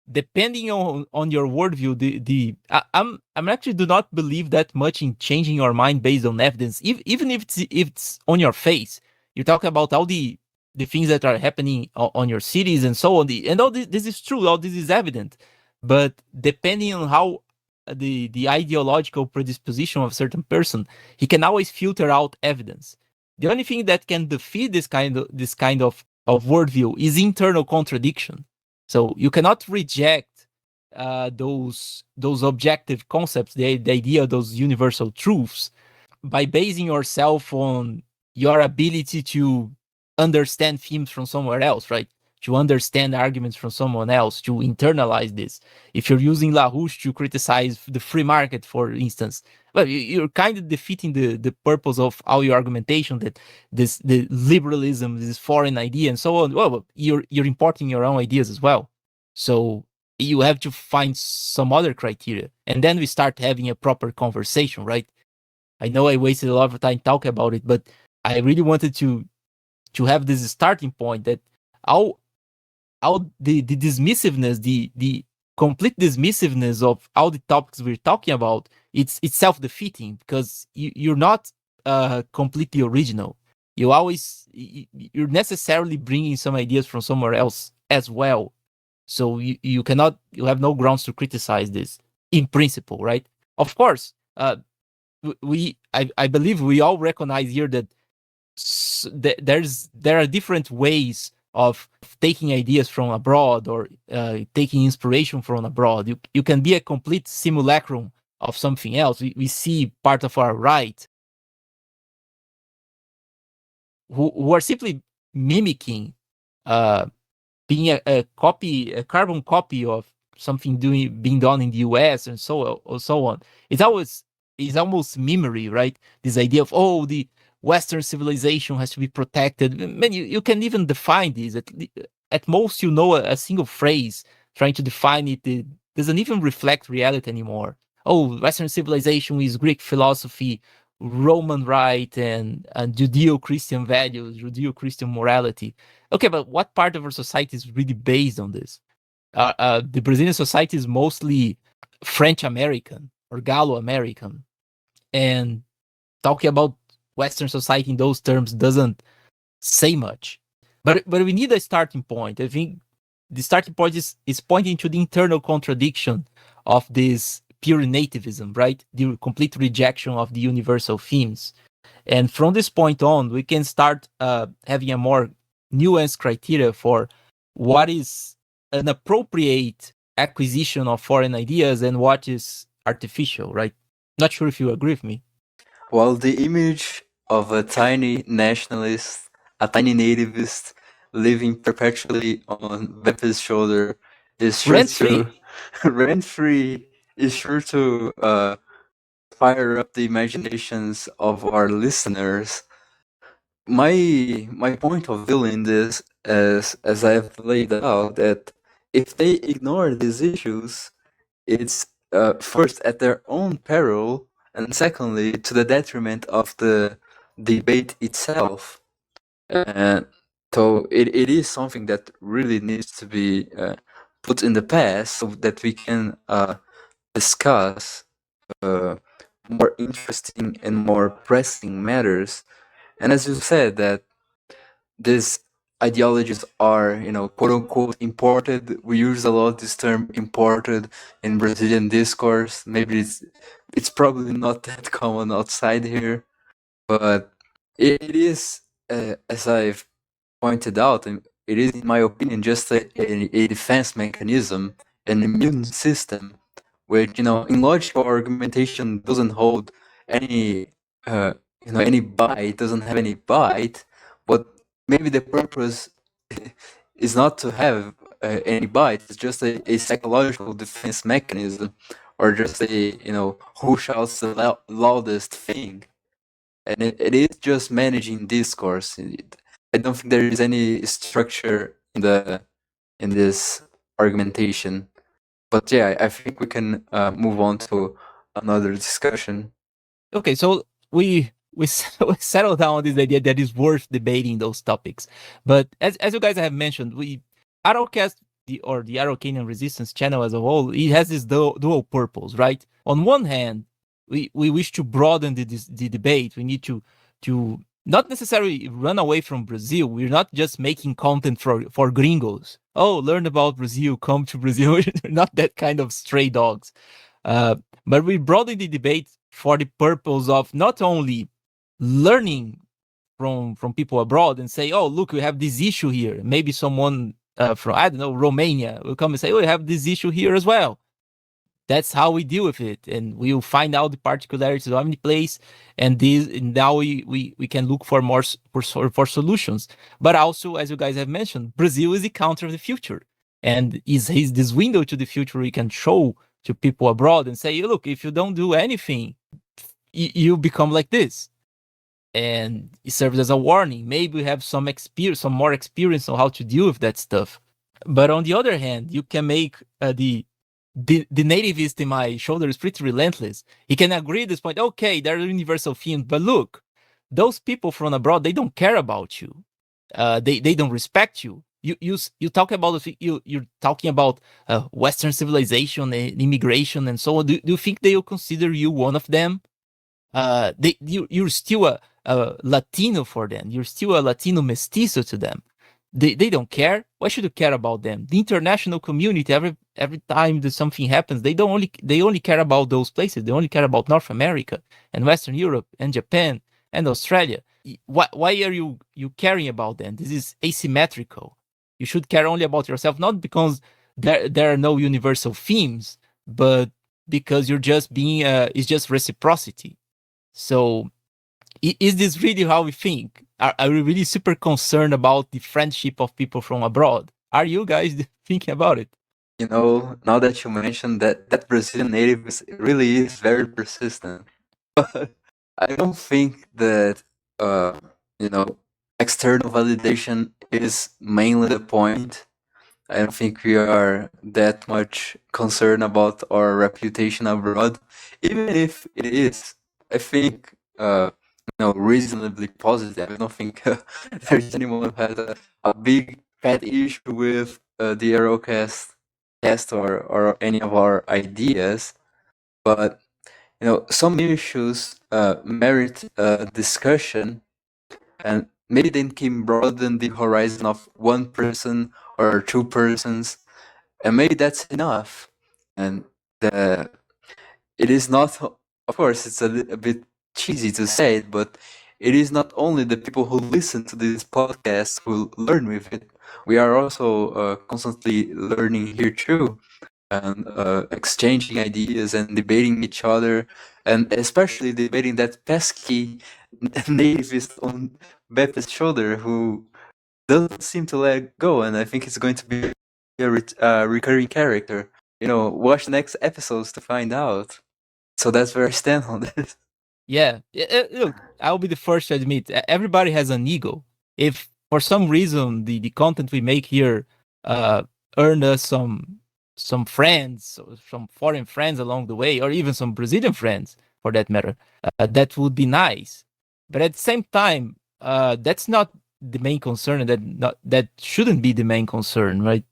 Depending on your worldview, I'm actually do not believe that much in changing your mind based on evidence, even if it's on your face. You talk about all the things that are happening on your cities and so on. And all this is true. All this is evident. But depending on how the ideological predisposition of a certain person, he can always filter out evidence. The only thing that can defeat this kind of worldview is internal contradiction. So you cannot reject those objective concepts, the idea of those universal truths, by basing yourself on your ability to understand themes from somewhere else, right? To understand arguments from someone else, to internalize this. If you're using Larouche to criticize the free market, for instance, well, you're kind of defeating the purpose of all your argumentation, that the liberalism, this foreign idea, and so on. Well, you're importing your own ideas as well. So you have to find some other criteria, and then we start having a proper conversation, right? I know I wasted a lot of time talking about it, but I really wanted to have this starting point that all the dismissiveness, the complete dismissiveness of all the topics we're talking about, it's self-defeating, because you're not completely original. You're necessarily bringing some ideas from somewhere else as well. So you have no grounds to criticize this in principle, right? Of course, I believe we all recognize here that there are different ways of taking ideas from abroad, or taking inspiration from abroad. You can be a complete simulacrum of something else. We see part of our right who are simply mimicking, being a carbon copy of something being done in the US, and so on. It's almost memory, right? This idea of, the Western civilization has to be protected. Man, you can even define this. At most, a single phrase trying to define it. It doesn't even reflect reality anymore. Western civilization is Greek philosophy, Roman right, and Judeo-Christian values, Judeo-Christian morality. Okay, but what part of our society is really based on this? The Brazilian society is mostly French-American or Gallo-American. And talking about Western society in those terms doesn't say much. But we need a starting point. I think the starting point is pointing to the internal contradiction of this pure nativism, right? The complete rejection of the universal themes. And from this point on, we can start having a more nuanced criteria for what is an appropriate acquisition of foreign ideas and what is artificial, right? Not sure if you agree with me. Well, the image of a tiny nationalist, a tiny nativist living perpetually on Beppe's shoulder is sure Rent-free. to rent-free is sure to fire up the imaginations of our listeners. my point of view in this, as I have laid out, that if they ignore these issues, it's first at their own peril, and secondly to the detriment of the debate itself. And so it is something that really needs to be put in the past so that we can discuss more interesting and more pressing matters. And as you said, that these ideologies are, quote unquote, imported. We use a lot this term imported in Brazilian discourse. Maybe it's probably not that common outside here, but it is, as I've pointed out, and it is, in my opinion, just a defense mechanism, an immune system, which, in logical argumentation doesn't hold any, any bite, doesn't have any bite, but maybe the purpose is not to have any bite, it's just a psychological defense mechanism, or just who shouts the loudest thing. And it is just managing discourse. I don't think there is any structure in this argumentation. But yeah, I think we can move on to another discussion. Okay, so we settle down on this idea that it's worth debating those topics. But as you guys have mentioned, Araucast, the Araucanian Resistance channel as a whole, it has this dual purpose, right? On one hand, we wish to broaden the debate. We need to not necessarily run away from Brazil. We're not just making content for gringos. Oh, learn about Brazil, come to Brazil. We're not that kind of stray dogs. But we broaden the debate for the purpose of not only learning from people abroad and say, oh, look, we have this issue here. Maybe someone from, I don't know, Romania will come and say, oh, we have this issue here as well. That's how we deal with it, and we'll find out the particularities of any place, and now we can look for more for solutions. But also, as you guys have mentioned, Brazil is the country of the future, and is this window to the future we can show to people abroad and say, look, if you don't do anything, you become like this, and it serves as a warning. Maybe we have some more experience on how to deal with that stuff. But on the other hand, you can make the nativist in my shoulder is pretty relentless. He can agree at this point, okay, they're universal themes, but look, those people from abroad, they don't care about you. They don't respect you. You talk about you're talking about Western civilization and immigration and so on. Do you think they will consider you one of them? You're still a Latino for them. You're still a Latino mestizo to them. They don't care. Why should you care about them? The international community, every time that something happens, they only care about those places. They only care about North America and Western Europe and Japan and Australia. Why are you caring about them? This is asymmetrical. You should care only about yourself, not because there are no universal themes, but because you're just being it's just reciprocity. So is this really how we think? Are we really super concerned about the friendship of people from abroad? Are you guys thinking about it? Now that you mentioned that Brazilian native really is very persistent. But I don't think that external validation is mainly the point. I don't think we are that much concerned about our reputation abroad, even if it is. I think reasonably positive. I don't think there's anyone who has a big pet issue with the Araucast test or any of our ideas, but some issues merit discussion, and maybe they can broaden the horizon of one person or two persons, and maybe that's enough. And it is not, of course, it's a bit cheesy to say it, but it is not only the people who listen to this podcast who learn with it. We are also constantly learning here too, and exchanging ideas and debating each other, and especially debating that pesky nativist on Beppe's shoulder who doesn't seem to let go, and I think it's going to be a recurring character. Watch next episodes to find out. So that's where I stand on this. Yeah. Look, I'll be the first to admit everybody has an ego. If for some reason the content we make here uh, earned us some friends, or some foreign friends along the way, or even some Brazilian friends for that matter, that would be nice. But at the same time, that's not the main concern, and that shouldn't be the main concern, right?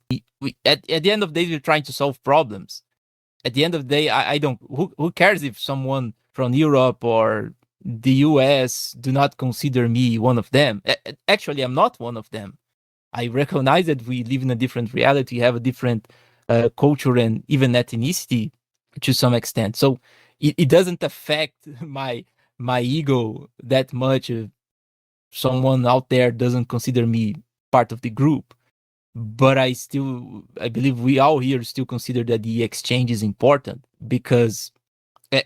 At the end of the day, we're trying to solve problems. At the end of the day, I don't. Who cares if someone from Europe or the US do not consider me one of them? Actually, I'm not one of them. I recognize that we live in a different reality, have a different culture and even ethnicity to some extent. So it doesn't affect my ego that much if someone out there doesn't consider me part of the group. But I believe we all here still consider that the exchange is important because,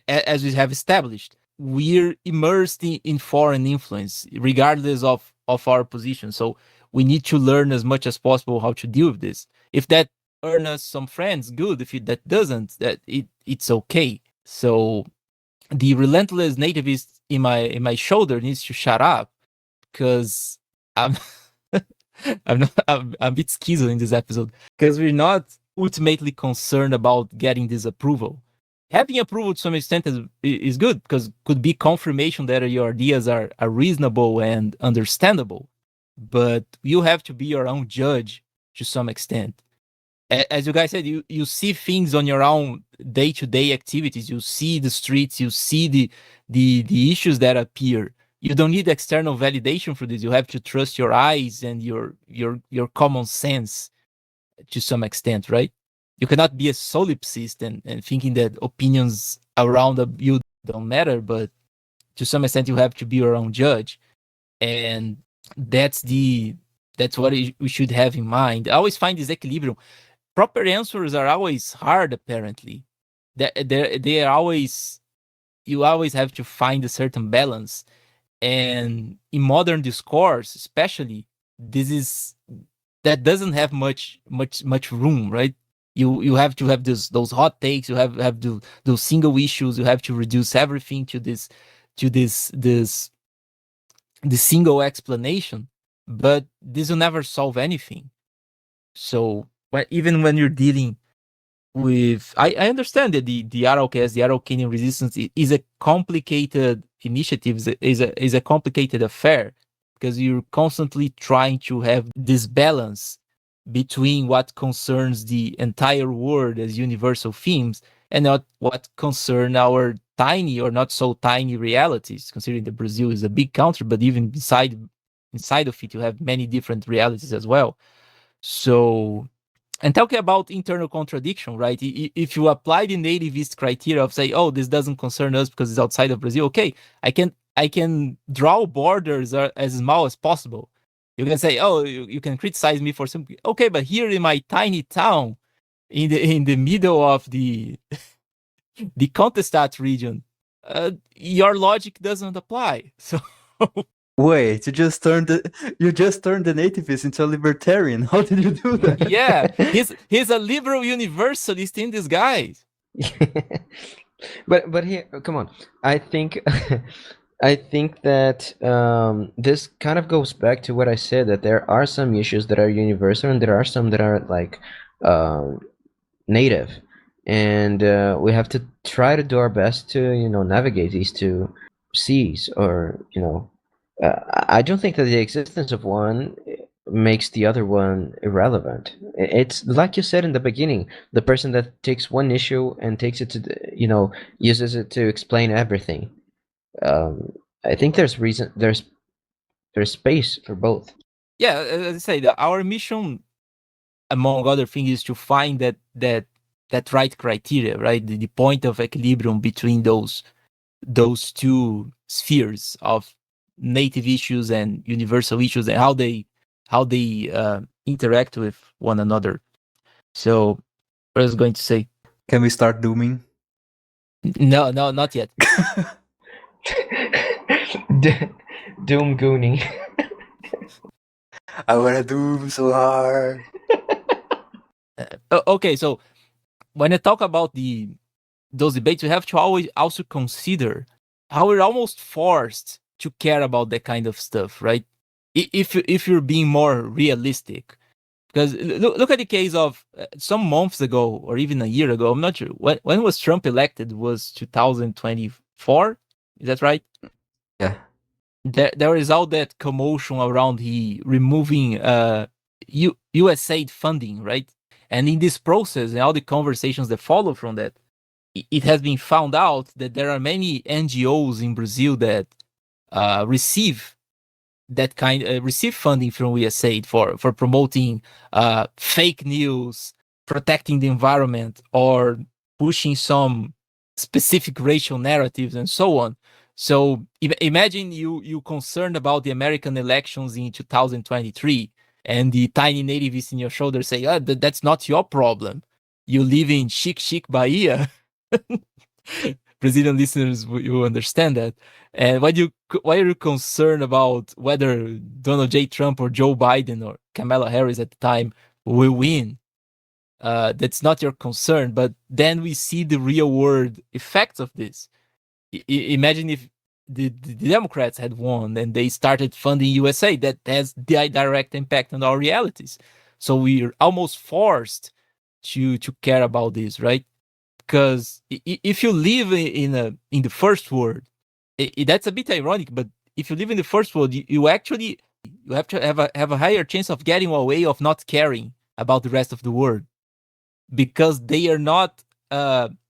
as we have established, we're immersed in foreign influence, regardless of our position. So we need to learn as much as possible how to deal with this. If that earn us some friends, good. If that doesn't, it's okay. So the relentless nativist in my shoulder needs to shut up because I'm I'm a bit schizo in this episode because we're not ultimately concerned about getting this approval. Having approval to some extent is good because could be confirmation that your ideas are reasonable and understandable. But you have to be your own judge to some extent. As you guys said, you see things on your own day-to-day activities. You see the streets, you see the issues that appear. You don't need external validation for this. You have to trust your eyes and your common sense to some extent, right? You cannot be a solipsist and thinking that opinions around you don't matter, but to some extent you have to be your own judge. And that's what we should have in mind. I always find this equilibrium. Proper answers are always hard, apparently. They are always, you always have to find a certain balance. And in modern discourse, especially, this is that doesn't have much room, right? You have to have those hot takes. You have those single issues. You have to reduce everything to this single explanation. But this will never solve anything. So, but even when you're dealing with, I understand that the Araucast, the Araucanian resistance is a complicated initiative, is a complicated affair because you're constantly trying to have this balance between what concerns the entire world as universal themes and not what concern our tiny or not so tiny realities, considering that Brazil is a big country, but even inside of it you have many different realities as well. So, and talking about internal contradiction, right? If you apply the nativist criteria of say, oh, this doesn't concern us because it's outside of Brazil, okay, I can draw borders as small as possible. You can say, oh, you can criticize me for something. Okay, but here in my tiny town, in the middle of the Contestat region, your logic doesn't apply. So Wait, you just turned the nativist into a libertarian. How did you do that? yeah, he's a liberal universalist in disguise. but here, come on. I think I think that this kind of goes back to what I said, that there are some issues that are universal and there are some that are like native, and we have to try to do our best to navigate these two seas, or I don't think that the existence of one makes the other one irrelevant. It's like you said in the beginning, the person that takes one issue and takes it to uses it to explain everything. um, I think there's space for both. Yeah, as I say, our mission, among other things, is to find that right criteria, right? The point of equilibrium between those two spheres of native issues and universal issues, and how they interact with one another. So, what I was going to say? Can we start dooming? No, not yet. Doom gooning. I wanna doom so hard. Okay, so when I talk about those debates, we have to always also consider how we're almost forced to care about that kind of stuff, right? If you're being more realistic, because look at the case of some months ago or even a year ago. I'm not sure when was Trump elected. Was 2024? Is that right? Yeah. There is all that commotion around he removing USAID funding, right? And in this process and all the conversations that follow from that, it has been found out that there are many NGOs in Brazil that receive receive funding from USAID for promoting fake news, protecting the environment, or pushing some specific racial narratives and so on. So imagine you concerned about the American elections in 2023, and the tiny nativist in your shoulder say, that's not your problem. You live in chic Bahia. Brazilian listeners will understand that. And why are you concerned about whether Donald J. Trump or Joe Biden or Kamala Harris at the time will win? That's not your concern. But then we see the real world effects of this. Imagine if the Democrats had won and they started funding USA. That has the direct impact on our realities. So we're almost forced to care about this, right? Because if you live in the first world, that's a bit ironic. But if you live in the first world, you actually you have to have a higher chance of getting away of not caring about the rest of the world, because they are not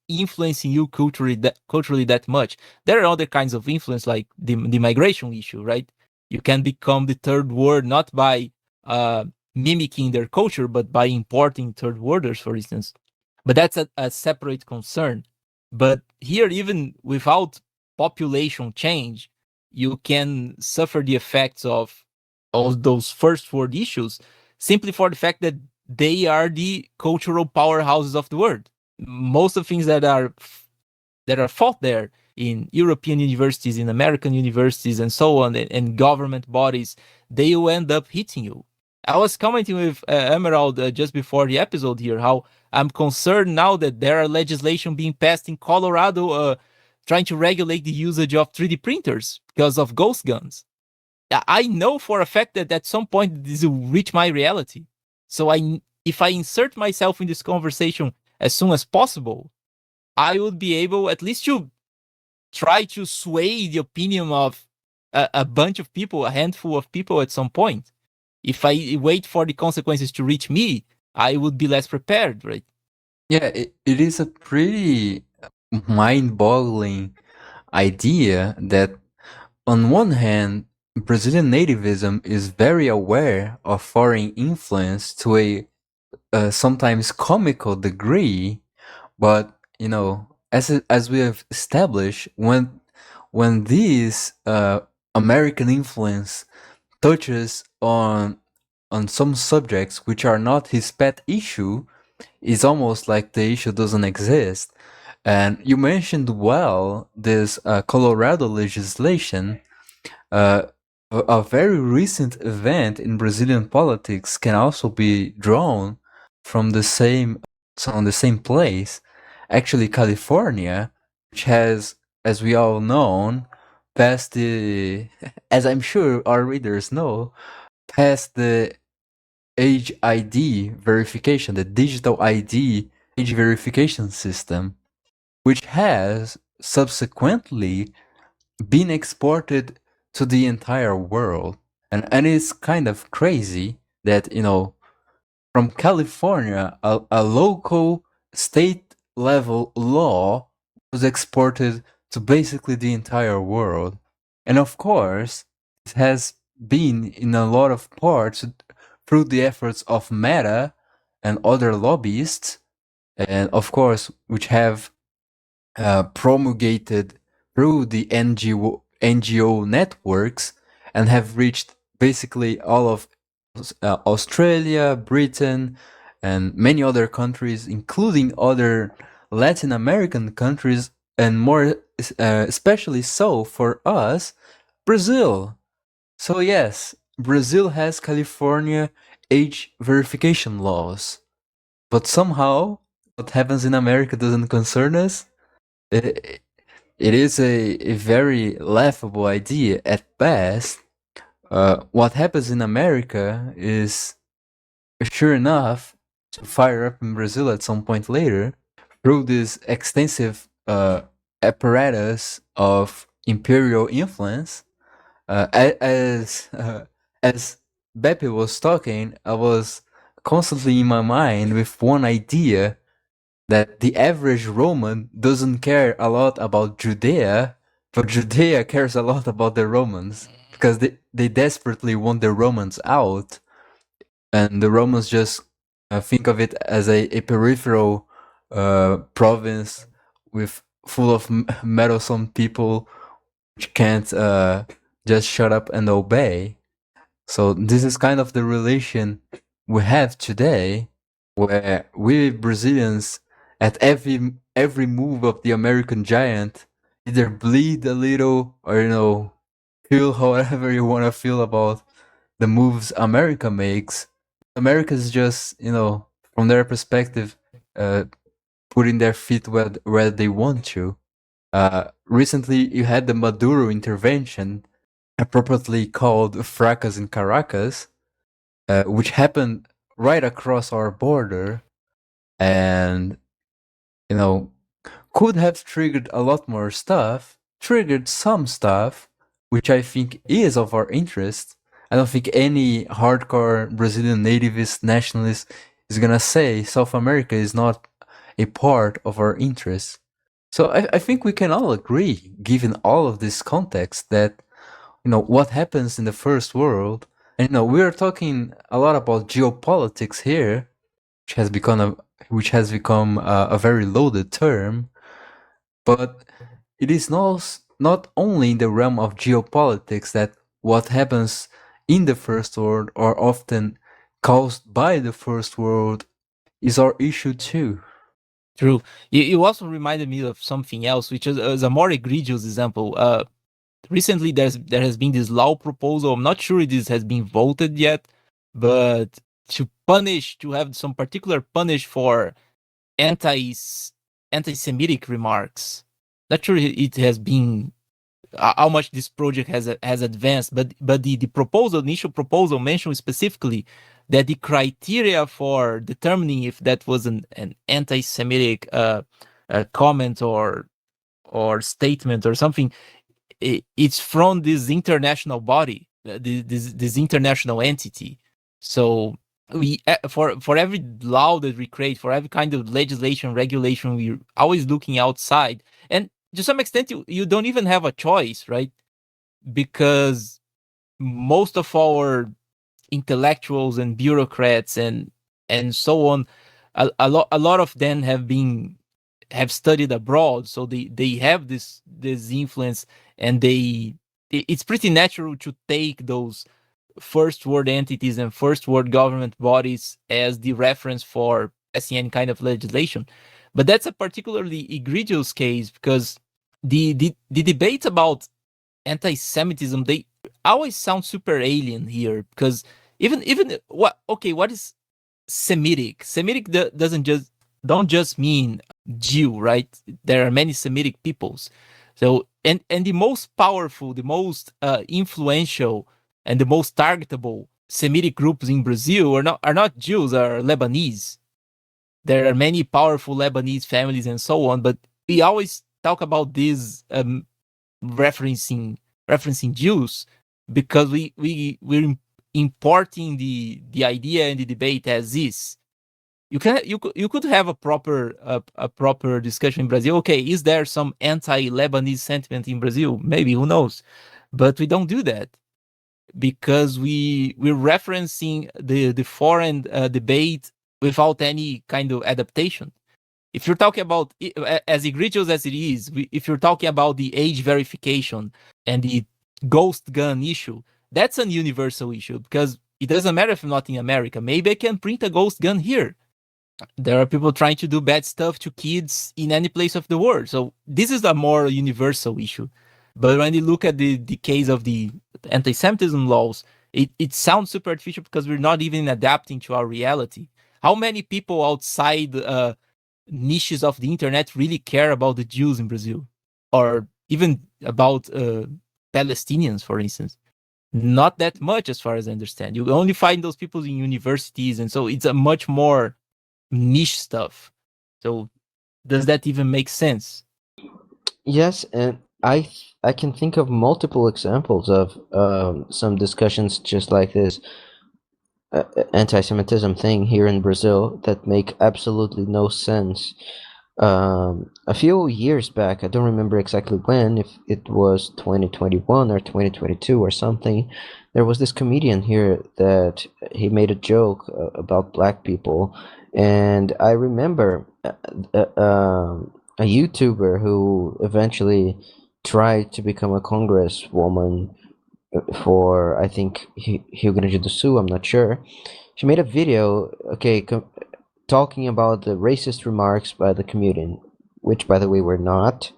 influencing you culturally that much. There are other kinds of influence, like the migration issue, right? You can become the third world not by mimicking their culture, but by importing third worlders, for instance. But that's a separate concern. But here, even without population change, you can suffer the effects of all those first world issues simply for the fact that they are the cultural powerhouses of the world. Most of the things that are fought there in European universities, in American universities, and so on, and government bodies, they will end up hitting you. I was commenting with Emerald just before the episode here how I'm concerned now that there are legislation being passed in Colorado trying to regulate the usage of 3D printers because of ghost guns. I know for a fact that at some point this will reach my reality. So if I insert myself in this conversation as soon as possible, I would be able at least to try to sway the opinion of a bunch of people, a handful of people at some point. If I wait for the consequences to reach me, I would be less prepared, right? Yeah, it is a pretty mind-boggling idea that on one hand, Brazilian nativism is very aware of foreign influence to a sometimes comical degree, but as we have established, when this American influence touches on some subjects which are not his pet issue, it's almost like the issue doesn't exist. And you mentioned well this Colorado legislation. Uh, a very recent event in Brazilian politics can also be drawn from the same place. Actually, California, which has, as we all know, passed the, as I'm sure our readers know, passed the age ID verification, the digital ID age verification system, which has subsequently been exported to the entire world. And it's kind of crazy that, from California, a local state level law was exported to basically the entire world. And of course, it has been in a lot of parts through the efforts of Meta and other lobbyists, and of course, which have promulgated through the NGO networks and have reached basically all of Australia, Britain, and many other countries, including other Latin American countries, and more especially so for us, Brazil. So yes, Brazil has California age verification laws, but somehow what happens in America doesn't concern us. it is a very laughable idea at best. What happens in America is, sure enough, to fire up in Brazil at some point later through this extensive apparatus of imperial influence. As Beppe was talking, I was constantly in my mind with one idea that the average Roman doesn't care a lot about Judea, but Judea cares a lot about the Romans because they desperately want the Romans out, and the Romans just think of it as a peripheral province with full of meddlesome people which can't just shut up and obey. So this is kind of the relation we have today, where we Brazilians, at every move of the American giant, either bleed a little or feel however you want to feel about the moves America makes. America is just from their perspective, putting their feet where they want to. Recently, you had the Maduro intervention, appropriately called Fracas in Caracas, which happened right across our border, and could have triggered a lot more stuff, triggered some stuff, which I think is of our interest. I don't think any hardcore Brazilian nativist nationalist is gonna say South America is not a part of our interest. So I think we can all agree, given all of this context, that what happens in the first world, and we're talking a lot about geopolitics here, which has become a very loaded term, but it is not only in the realm of geopolitics that what happens in the first world, or often caused by the first world, is our issue too. True. You also reminded me of something else, which is a more egregious example. Recently, there has been this law proposal. I'm not sure if this has been voted yet, but to have some particular punish for anti-Semitic remarks. Not sure it has been how much this project has advanced, but the initial proposal mentioned specifically that the criteria for determining if that was an anti-Semitic comment or statement or something, it's from this international body, this international entity. So we for every law that we create, for every kind of legislation, regulation, we're always looking outside, and to some extent you don't even have a choice, right? Because most of our intellectuals and bureaucrats and so on, a lot of them have studied abroad, so they have this influence, and it's pretty natural to take those first world entities and first world government bodies as the reference for passing any kind of legislation. But that's a particularly egregious case, because the debates about anti-Semitism, they always sound super alien here, because even what is Semitic? Semitic don't just mean Jew, right? There are many Semitic peoples. So and the most powerful, the most influential, and the most targetable Semitic groups in Brazil are not Jews, are Lebanese. There are many powerful Lebanese families and so on, but we always talk about these referencing Jews, because we're importing the idea and the debate as is. You could have a proper discussion in Brazil. Okay, is there some anti-Lebanese sentiment in Brazil? Maybe, who knows? But we don't do that, because we're referencing the foreign debate without any kind of adaptation. If you're talking about, as egregious as it is, if you're talking about the age verification and the ghost gun issue, that's a universal issue, because it doesn't matter if I'm not in America. Maybe I can print a ghost gun here. There are people trying to do bad stuff to kids in any place of the world. So this is a more universal issue. But when you look at the case of the anti-Semitism laws, it sounds super artificial, because we're not even adapting to our reality. How many people outside niches of the internet really care about the Jews in Brazil? or even about Palestinians, for instance. Not that much, as far as I understand. You only find those people in universities, and so it's a much more niche stuff. So does that even make sense? Yes, and I can think of multiple examples of some discussions just like this anti-Semitism thing here in Brazil that make absolutely no sense. A few years back, I don't remember exactly when, if it was 2021 or 2022 or something, there was this comedian here that he made a joke about black people, and I remember a YouTuber who eventually tried to become a congresswoman for, I think, Rio Grande do Sul, I'm not sure. She made a video, okay, talking about the racist remarks by the comedian, which, by the way, were not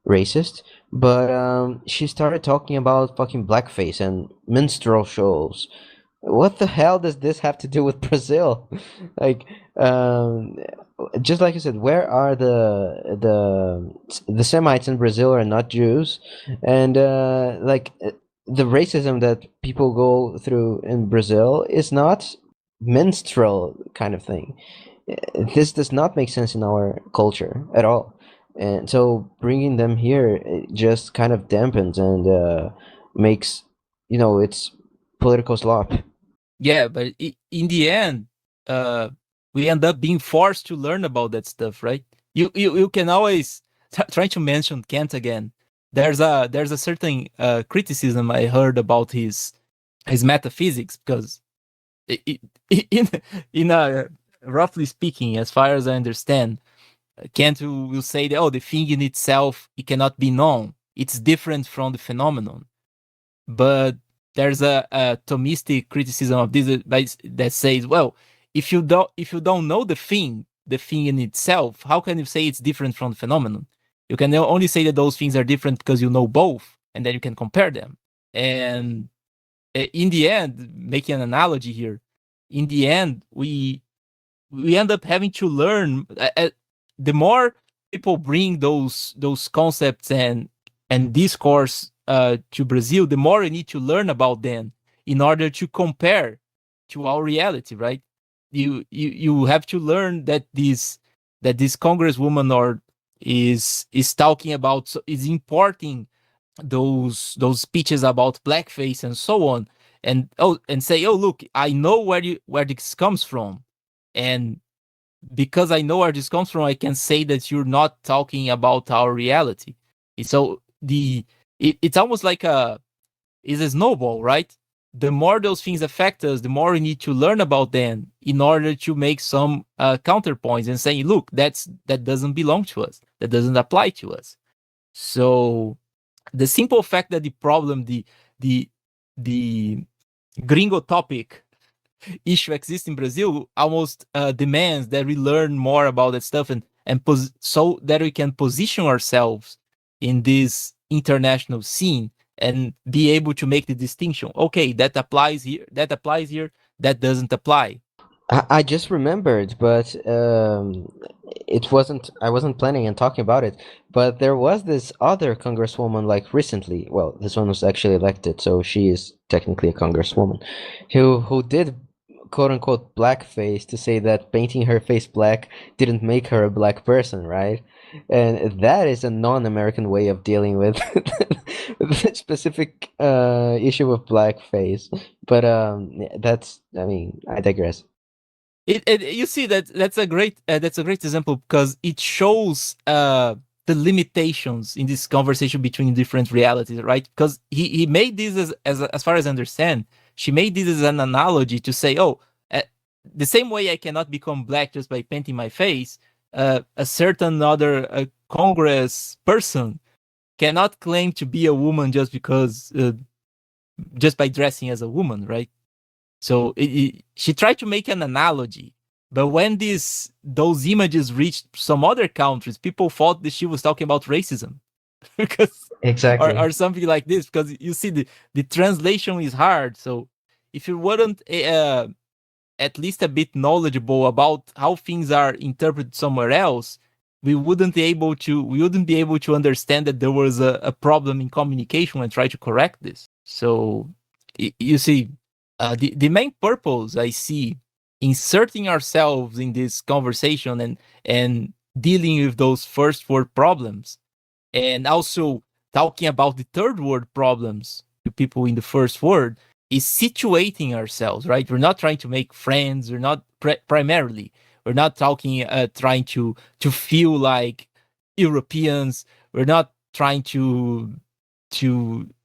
racist. But she started talking about fucking blackface and minstrel shows. What the hell does this have to do with Brazil? Like, um, just like you said, where are the Semites in Brazil are not Jews, and the racism that people go through in Brazil is not minstrel kind of thing. This does not make sense in our culture at all, and so bringing them here it just kind of dampens and makes it's political slop. Yeah, but in the end, uh, we end up being forced to learn about that stuff, right? You can always try to mention Kant again. There's a certain criticism I heard about his metaphysics, because in roughly speaking, as far as I understand, Kant will say that, oh, the thing in itself, it cannot be known. It's different from the phenomenon. But there's a Thomistic criticism of this that says, well, if you don't know the thing in itself, how can you say it's different from the phenomenon? You can only say that those things are different because you know both, and then you can compare them. And in the end, making an analogy here, in the end, we end up having to learn. The more people bring those concepts and discourse to Brazil, the more we need to learn about them in order to compare to our reality, right? You have to learn that this congresswoman or is talking about, is importing those speeches about blackface and so on, and say, oh, look, I know where this comes from, and because I know where this comes from, I can say that you're not talking about our reality. So it's almost like it's a snowball, right? The more those things affect us, the more we need to learn about them in order to make some counterpoints and saying, look, that doesn't belong to us, that doesn't apply to us. So the simple fact that the problem, the the gringo topic issue exists in Brazil almost demands that we learn more about that stuff, and so that we can position ourselves in this international scene and be able to make the distinction. Okay, that applies here. That applies here. That doesn't apply. I just remembered, but it wasn't. I wasn't planning on talking about it. But there was this other congresswoman, like recently. Well, this one was actually elected, so she is technically a congresswoman, who did quote unquote blackface to say that painting her face black didn't make her a black person, right? And that is a non-American way of dealing with the specific issue of blackface. But that's. I mean, I digress. You see that's a great example, because it shows the limitations in this conversation between different realities, right? Because he made this as far as I understand, she made this as an analogy to say, oh, uh, the same way I cannot become black just by painting my face, a certain other Congress person cannot claim to be a woman just by dressing as a woman, right? So she tried to make an analogy, but when those images reached some other countries, people thought that she was talking about racism, because Exactly. or something like this. Because you see, the translation is hard. So if you weren't at least a bit knowledgeable about how things are interpreted somewhere else, we wouldn't be able to understand that there was a problem in communication and try to correct this. So you see, the main purpose I see inserting ourselves in this conversation and dealing with those first world problems, and also talking about the third world problems to people in the first world, is situating ourselves, right? We're not trying to make friends. We're not primarily. We're not talking, trying to feel like Europeans. We're not trying to.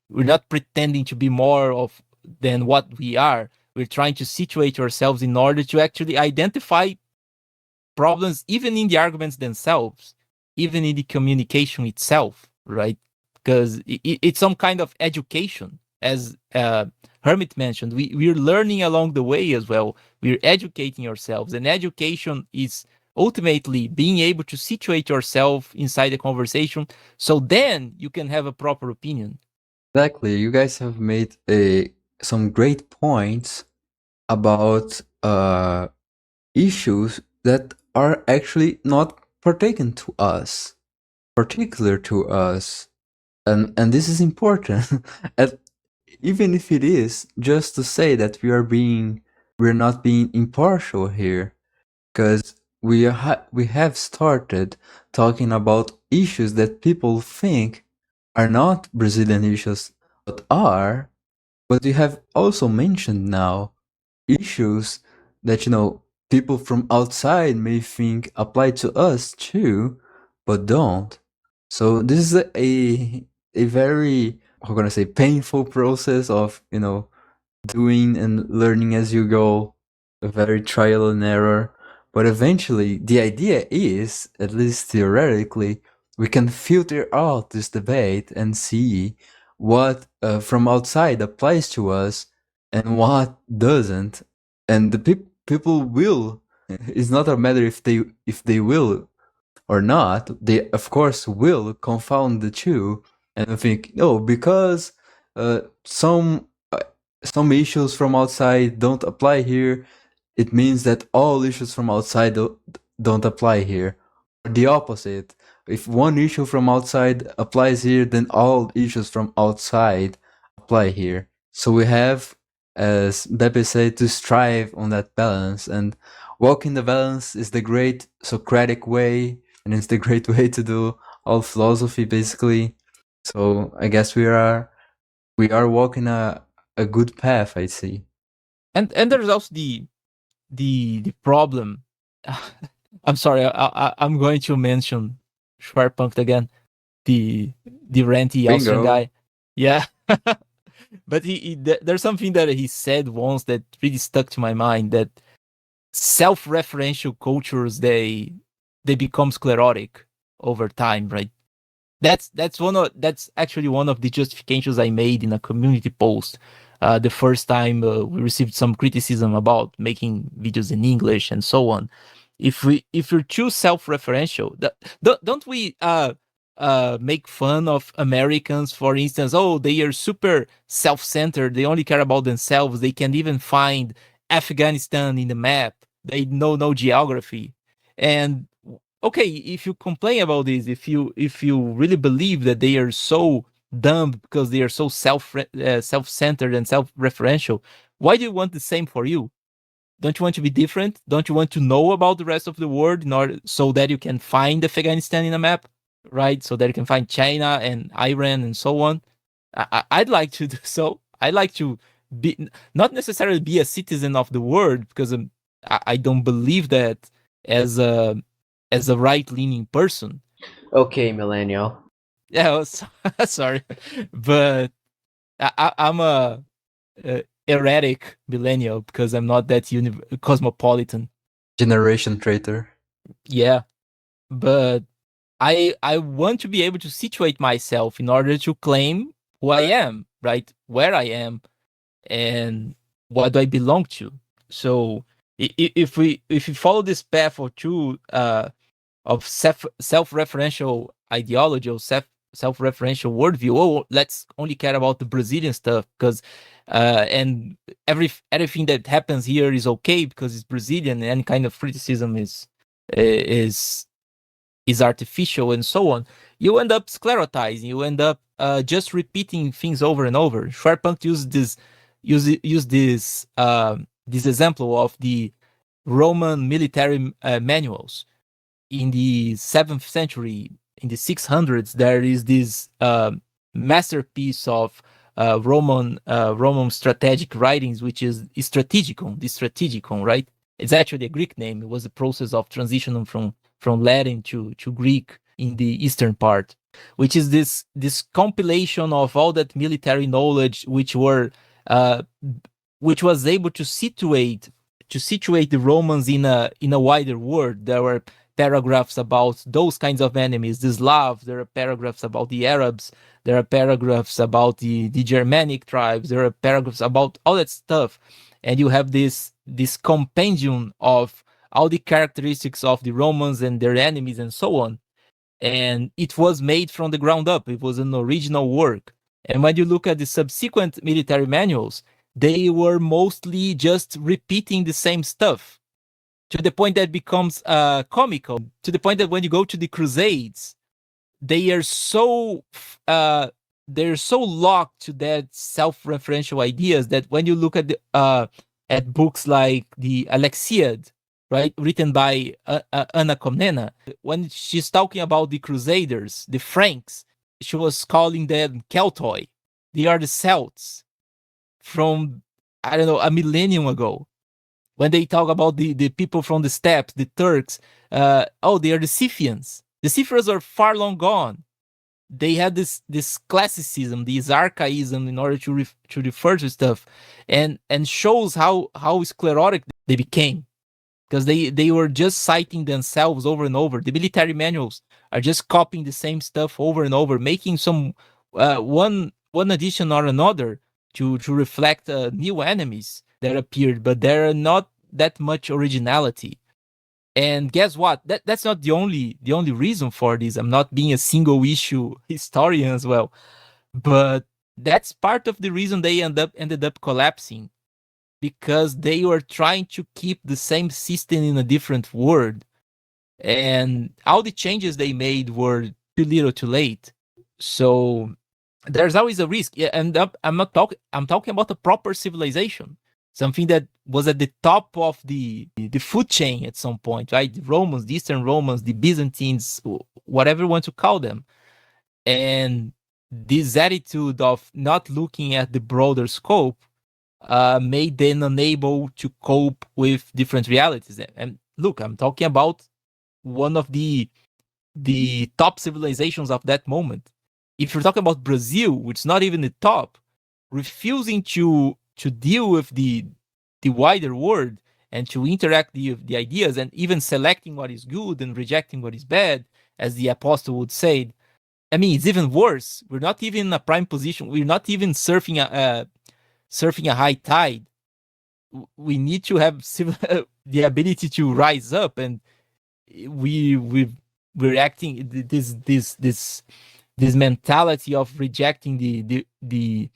We're not pretending to be more of than what we are. We're trying to situate ourselves in order to actually identify problems, even in the arguments themselves, even in the communication itself, right? Because it's some kind of education, as Hermit mentioned. We're learning along the way as well. We're educating ourselves, and education is ultimately being able to situate yourself inside the conversation, so then you can have a proper opinion. Exactly. You guys have made some great points about issues that are actually not partaken to us, particular to us, and this is important. And even if it is just to say that we're not being impartial here, because we have started talking about issues that people think are not Brazilian issues but are, but we have also mentioned now issues that people from outside may think apply to us too, but don't. So this is a very, how can I say, painful process of doing and learning as you go, a very trial and error. But eventually, the idea is, at least theoretically, we can filter out this debate and see what from outside applies to us and what doesn't. And the people will. It's not a matter if they will or not. They of course will confound the two and think no, because some issues from outside don't apply here, it means that all issues from outside don't apply here. The opposite. If one issue from outside applies here, then all issues from outside apply here. So we have, as Beppe said, to strive on that balance. And walking the balance is the great Socratic way, and it's the great way to do all philosophy, basically. So I guess we are walking a good path, I see. And there's also the problem. I'm sorry, I'm going to mention Schwerpunkt again, the ranty Austrian Bingo. guy. Yeah. But there's something that he said once that really stuck to my mind, that self-referential cultures, they become sclerotic over time, right? That's actually one of the justifications I made in a community post. The first time we received some criticism about making videos in English and so on. If you're too self-referential, don't we make fun of Americans, for instance? Oh, they are super self-centered. They only care about themselves. They can't even find Afghanistan in the map. They know no geography. And okay, if you complain about this, if you really believe that they are so dumb because they are so self-centered and self-referential, why do you want the same for you? Don't you want to be different? Don't you want to know about the rest of the world in order so that you can find Afghanistan in a map, right? So that you can find China and Iran and so on. I'd like to do so. I'd like to be, not necessarily be a citizen of the world, because I don't believe that as a right-leaning person. Okay, millennial. Yeah, sorry, but I'm a erratic millennial because I'm not that cosmopolitan. Generation traitor. Yeah, but I want to be able to situate myself in order to claim who I am, right? Where I am and what do I belong to. So if we follow this path or two of self-referential ideology or self-referential worldview, oh, let's only care about the Brazilian stuff because and everything that happens here is okay because it's Brazilian, and any kind of criticism is is artificial and so on, you end up sclerotizing. You end up just repeating things over and over. Schwerpunkt used this example of the Roman military manuals in the 7th century. In the 600s, there is this masterpiece of Roman strategic writings, which is Strategicon, the Strategicon, right? It's actually a Greek name. It was a process of transitioning from Latin to Greek in the eastern part, which is this compilation of all that military knowledge, which was able to situate the Romans in a wider world. There were paragraphs about those kinds of enemies, the Slavs. There are paragraphs about the Arabs. There are paragraphs about the Germanic tribes. There are paragraphs about all that stuff, and you have this compendium of all the characteristics of the Romans and their enemies and so on. And it was made from the ground up. It was an original work. And when you look at the subsequent military manuals, they were mostly just repeating the same stuff, to the point that becomes comical, to the point that when you go to the Crusades, they are so they're so locked to that self-referential ideas that when you look at books like the Alexiad, right, written by Anna Komnena, when she's talking about the Crusaders, the Franks, she was calling them Keltoi. They are the Celts from, I don't know, a millennium ago. When they talk about the people from the steppes, the Turks, they are the Scythians. The Scythians are far long gone. They had this classicism, this archaism, in order to refer to stuff, and shows how sclerotic they became, because they were just citing themselves over and over. The military manuals are just copying the same stuff over and over, making some one addition or another to reflect new enemies that appeared, but there are not that much originality. And guess what? That's not the only reason for this. I'm not being a single issue historian as well, but that's part of the reason they ended up collapsing, because they were trying to keep the same system in a different world, and all the changes they made were too little, too late. So there's always a risk. Yeah, and I'm talking about a proper civilization, something that was at the top of the food chain at some point, right? The Romans, the Eastern Romans, the Byzantines, whatever you want to call them. And this attitude of not looking at the broader scope made them unable to cope with different realities. And look, I'm talking about one of the top civilizations of that moment. If you're talking about Brazil, which is not even the top, refusing to deal with the wider world and to interact the ideas, and even selecting what is good and rejecting what is bad, as the apostle would say. I mean, it's even worse. We're not even in a prime position. We're not even surfing a high tide. We need to have the ability to rise up, and we're acting this mentality of rejecting the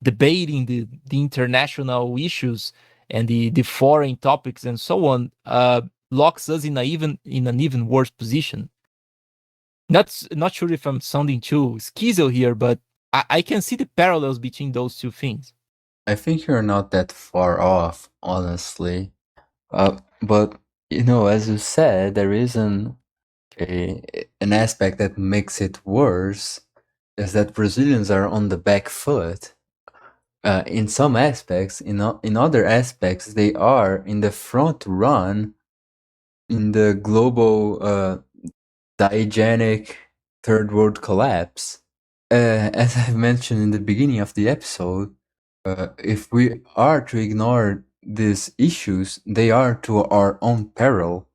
debating the international issues and the foreign topics and so on, locks us in an even worse position. Not sure if I'm sounding too schizo here, but I can see the parallels between those two things. I think you're not that far off, honestly. But as you said, there is an aspect that makes it worse, is that Brazilians are on the back foot. In some aspects, in other aspects, they are in the front run in the global diagenic third world collapse. As I've mentioned in the beginning of the episode, if we are to ignore these issues, they are to our own peril,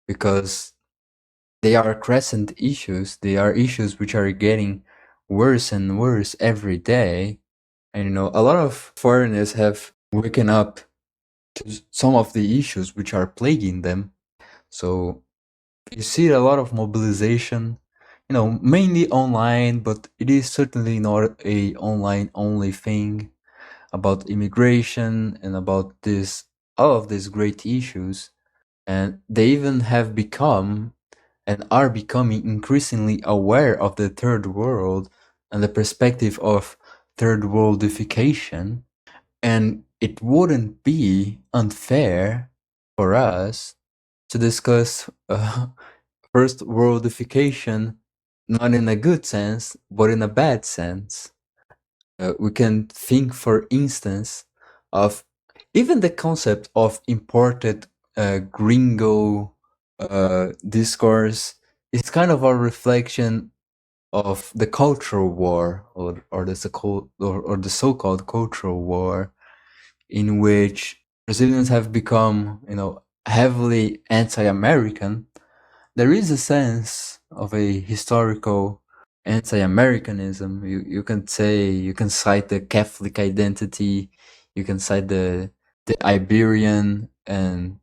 because they are crescent issues. They are issues which are getting worse and worse every day. And a lot of foreigners have waken up to some of the issues which are plaguing them. So you see a lot of mobilization, mainly online, but it is certainly not a online only thing, about immigration and about all of these great issues. And they even have become and are becoming increasingly aware of the third world and the perspective of third worldification. And it wouldn't be unfair for us to discuss first worldification, not in a good sense, but in a bad sense. We can think, for instance, of even the concept of imported gringo discourse is kind of a reflection of the cultural war, or the so-called cultural war, in which Brazilians have become, heavily anti-American. There is a sense of a historical anti-Americanism. You can say, you can cite the Catholic identity, you can cite the Iberian and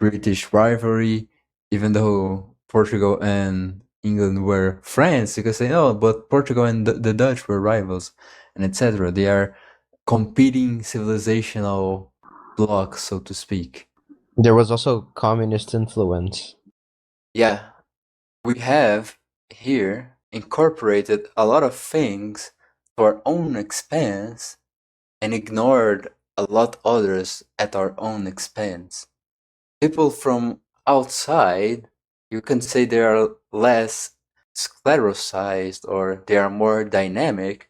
British rivalry, even though Portugal and England were friends. You can say, oh, but Portugal and the Dutch were rivals, and etc. They are competing civilizational blocks, so to speak. There was also communist influence. Yeah, we have here incorporated a lot of things to our own expense and ignored a lot others at our own expense. People from outside, you can say they are less sclerosized, or they are more dynamic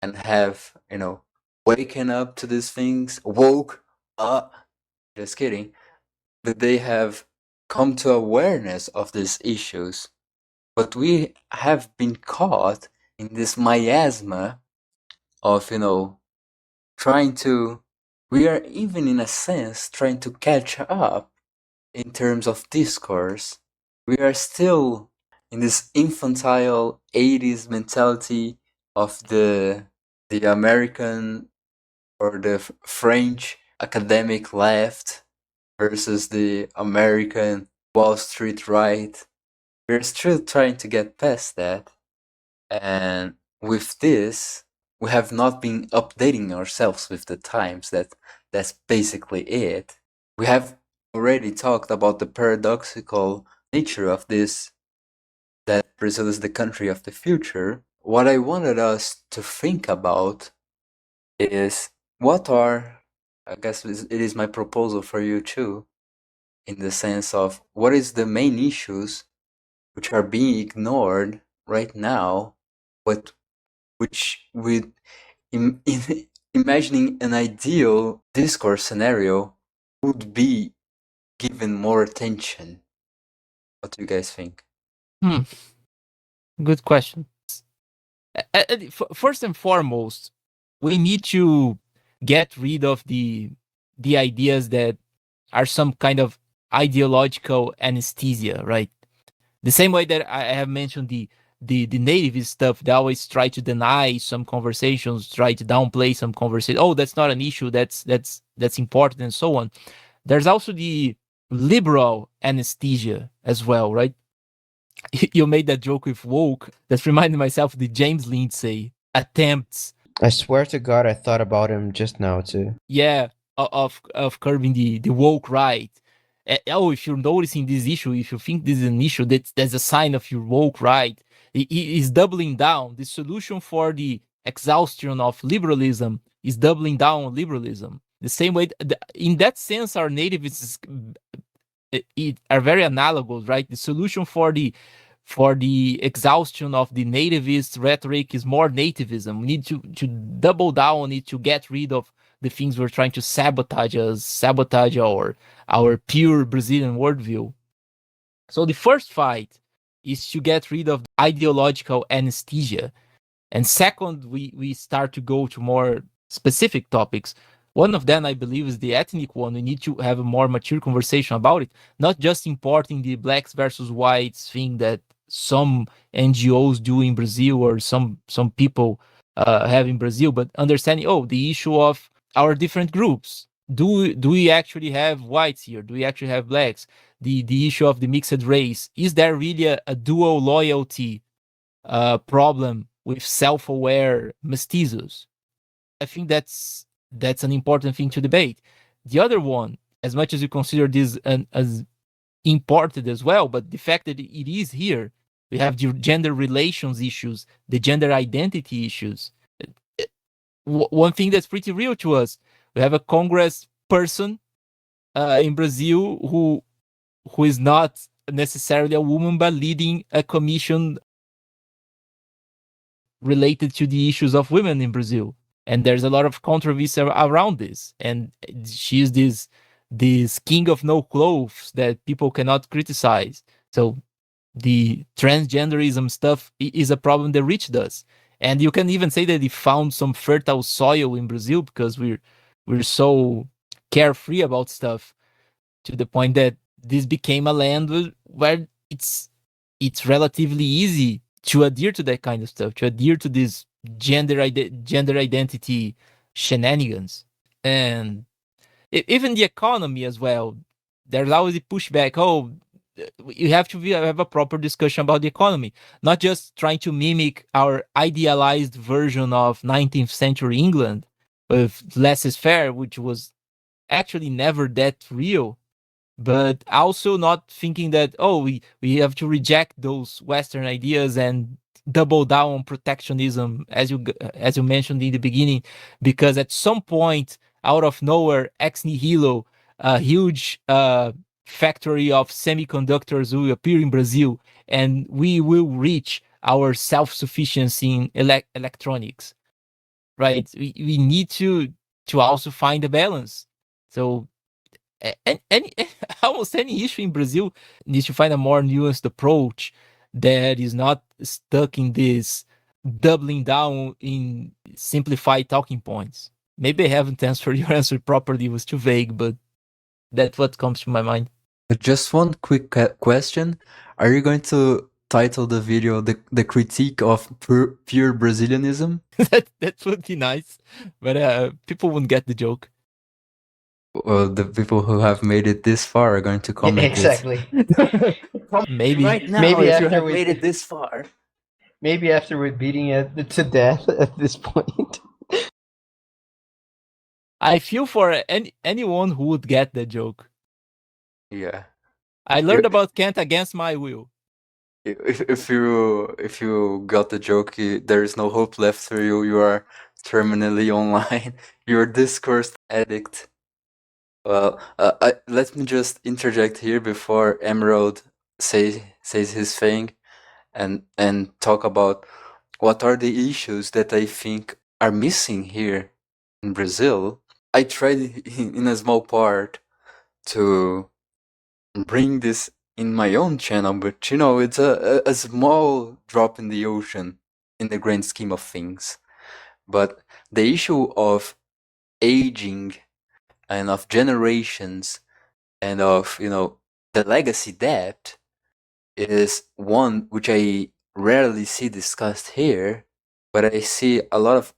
and have, waken up to these things, woke up, just kidding, but they have come to awareness of these issues. But we have been caught in this miasma of, trying to, we are even in a sense trying to catch up in terms of discourse. We are still in this infantile 80s mentality of the American or the French academic left versus the American Wall Street right. We're still trying to get past that. And with this, we have not been updating ourselves with the times. That's basically it. We have already talked about the paradoxical nature of this, that Brazil is the country of the future. What I wanted us to think about is, I guess it is my proposal for you too, in the sense of what is the main issues which are being ignored right now, but which with imagining an ideal discourse scenario would be given more attention. What do you guys think? Good question. First and foremost, we need to get rid of the ideas that are some kind of ideological anesthesia, right? The same way that I have mentioned the native stuff, they always try to deny some conversations, try to downplay some conversation. Oh, that's not an issue. That's important, and so on. There's also the liberal anesthesia as well, right? You made that joke with woke. That reminded myself of the James Lindsay attempts. I swear to God, I thought about him just now too. Yeah, of curbing the woke right. Oh, if you're noticing this issue, if you think this is an issue, that's a sign of your woke right. He is doubling down. The solution for the exhaustion of liberalism is doubling down on liberalism. The same way, in that sense, our nativists are very analogous, right? The solution for the exhaustion of the nativist rhetoric is more nativism. We need to double down on it to get rid of the things we're trying to sabotage our pure Brazilian worldview. So the first fight is to get rid of ideological anesthesia. And second, we start to go to more specific topics. One of them, I believe, is the ethnic one. We need to have a more mature conversation about it, not just importing the blacks versus whites thing that some NGOs do in Brazil, or some people have in Brazil, but understanding, the issue of our different groups. Do we actually have whites here? Do we actually have blacks? The issue of the mixed race. Is there really a dual loyalty problem with self-aware mestizos? I think that's an important thing to debate. The other one, as much as you consider this imported as well, but the fact that it is here, we have the gender relations issues, the gender identity issues. One thing that's pretty real to us, we have a Congress person in Brazil who is not necessarily a woman, but leading a commission related to the issues of women in Brazil. And there's a lot of controversy around this. And she's this king of no clothes that people cannot criticize. So the transgenderism stuff is a problem that reached us. And you can even say that it found some fertile soil in Brazil because we're so carefree about stuff, to the point that this became a land where it's relatively easy to adhere to that kind of stuff, to adhere to this gender identity shenanigans. And even the economy as well, there's always a pushback. Oh, you have to have a proper discussion about the economy, not just trying to mimic our idealized version of 19th century England with laissez-faire, which was actually never that real, but also not thinking that, oh, we have to reject those Western ideas and double down on protectionism, as you mentioned in the beginning, because at some point, out of nowhere, ex nihilo, a huge factory of semiconductors will appear in Brazil, and we will reach our self-sufficiency in electronics. Right? We need to also find a balance. So any almost any issue in Brazil needs to find a more nuanced approach that is not stuck in this doubling down in simplified talking points. Maybe I haven't answered your answer properly, it was too vague, but that's what comes to my mind. Just one quick question. Are you going to title the video the critique of pure Brazilianism? That would be nice, but people wouldn't get the joke. Well, the people who have made it this far are going to comment exactly. Maybe right now Maybe if you after have we- made it this far. Maybe after we're beating it to death at this point. I feel for anyone who would get that joke. Yeah. I learned about Kant against my will. If you got the joke, there is no hope left for you. You are terminally online. You're a discourse addict. Well, let me just interject here before Emerald says his thing, and talk about what are the issues that I think are missing here in Brazil. I tried in a small part to bring this in my own channel, but it's a small drop in the ocean in the grand scheme of things. But the issue of aging and of generations and of the legacy debt is one which I rarely see discussed here, but I see a lot of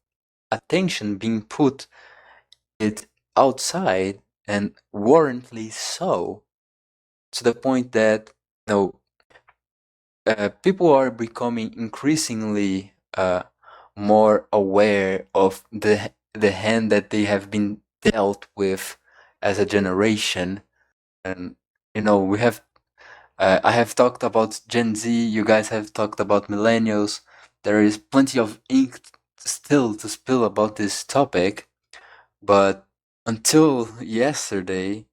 attention being put it outside, and warrantly so, to the point that people are becoming increasingly more aware of the hand that they have been dealt with as a generation. And we have I have talked about Gen Z, you guys have talked about millennials. There is plenty of ink still to spill about this topic, but until yesterday,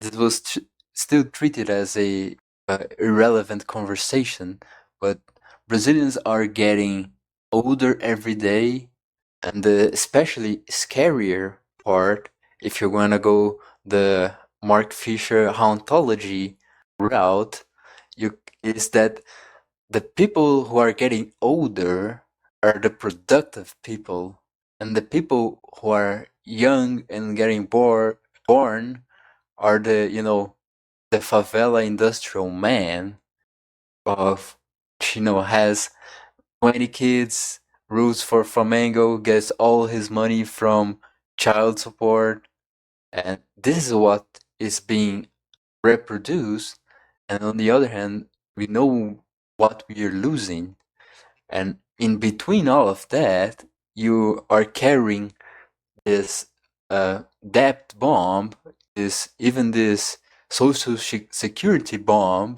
it was still treated as a irrelevant conversation. But Brazilians are getting older every day, and the especially scarier part, if you're gonna go the Mark Fisher hauntology route, is that the people who are getting older are the productive people, and the people who are young and getting born are the favela industrial man of has 20 kids, roots for Flamengo, gets all his money from child support, and this is what is being reproduced. And on the other hand, we know what we are losing, and in between all of that, you are carrying this debt bomb, this social security bomb,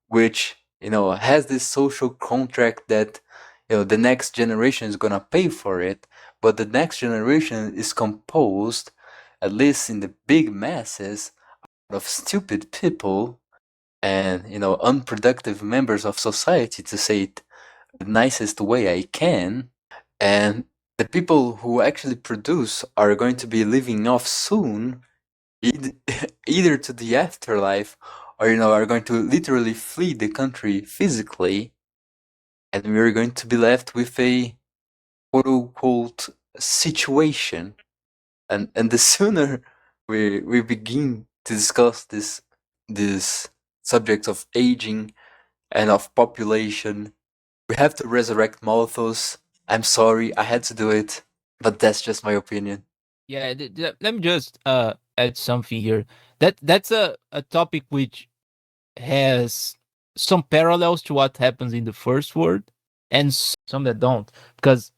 which has this social contract that the next generation is gonna pay for it, but the next generation is composed, at least in the big masses, of stupid people and unproductive members of society, to say it the nicest way I can. And the people who actually produce are going to be living off soon, either to the afterlife or are going to literally flee the country physically, and we're going to be left with a quote unquote situation. And the sooner we begin to discuss this subject of aging and of population, we have to resurrect Malthus. I'm sorry, I had to do it, but that's just my opinion. Yeah, let me just add something here. That's a topic which has some parallels to what happens in the first world, and some that don't, because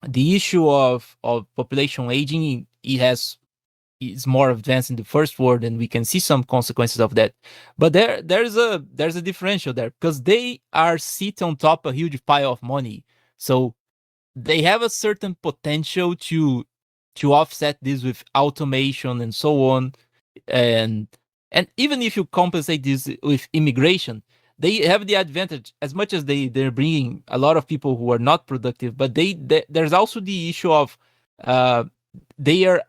the issue of population aging, is more advanced in the first world, and we can see some consequences of that. But there's a differential there, because they are sitting on top of a huge pile of money, so they have a certain potential to offset this with automation and so on. And and even if you compensate this with immigration, they have the advantage, as much as they're bringing a lot of people who are not productive, but there's also the issue of uh they are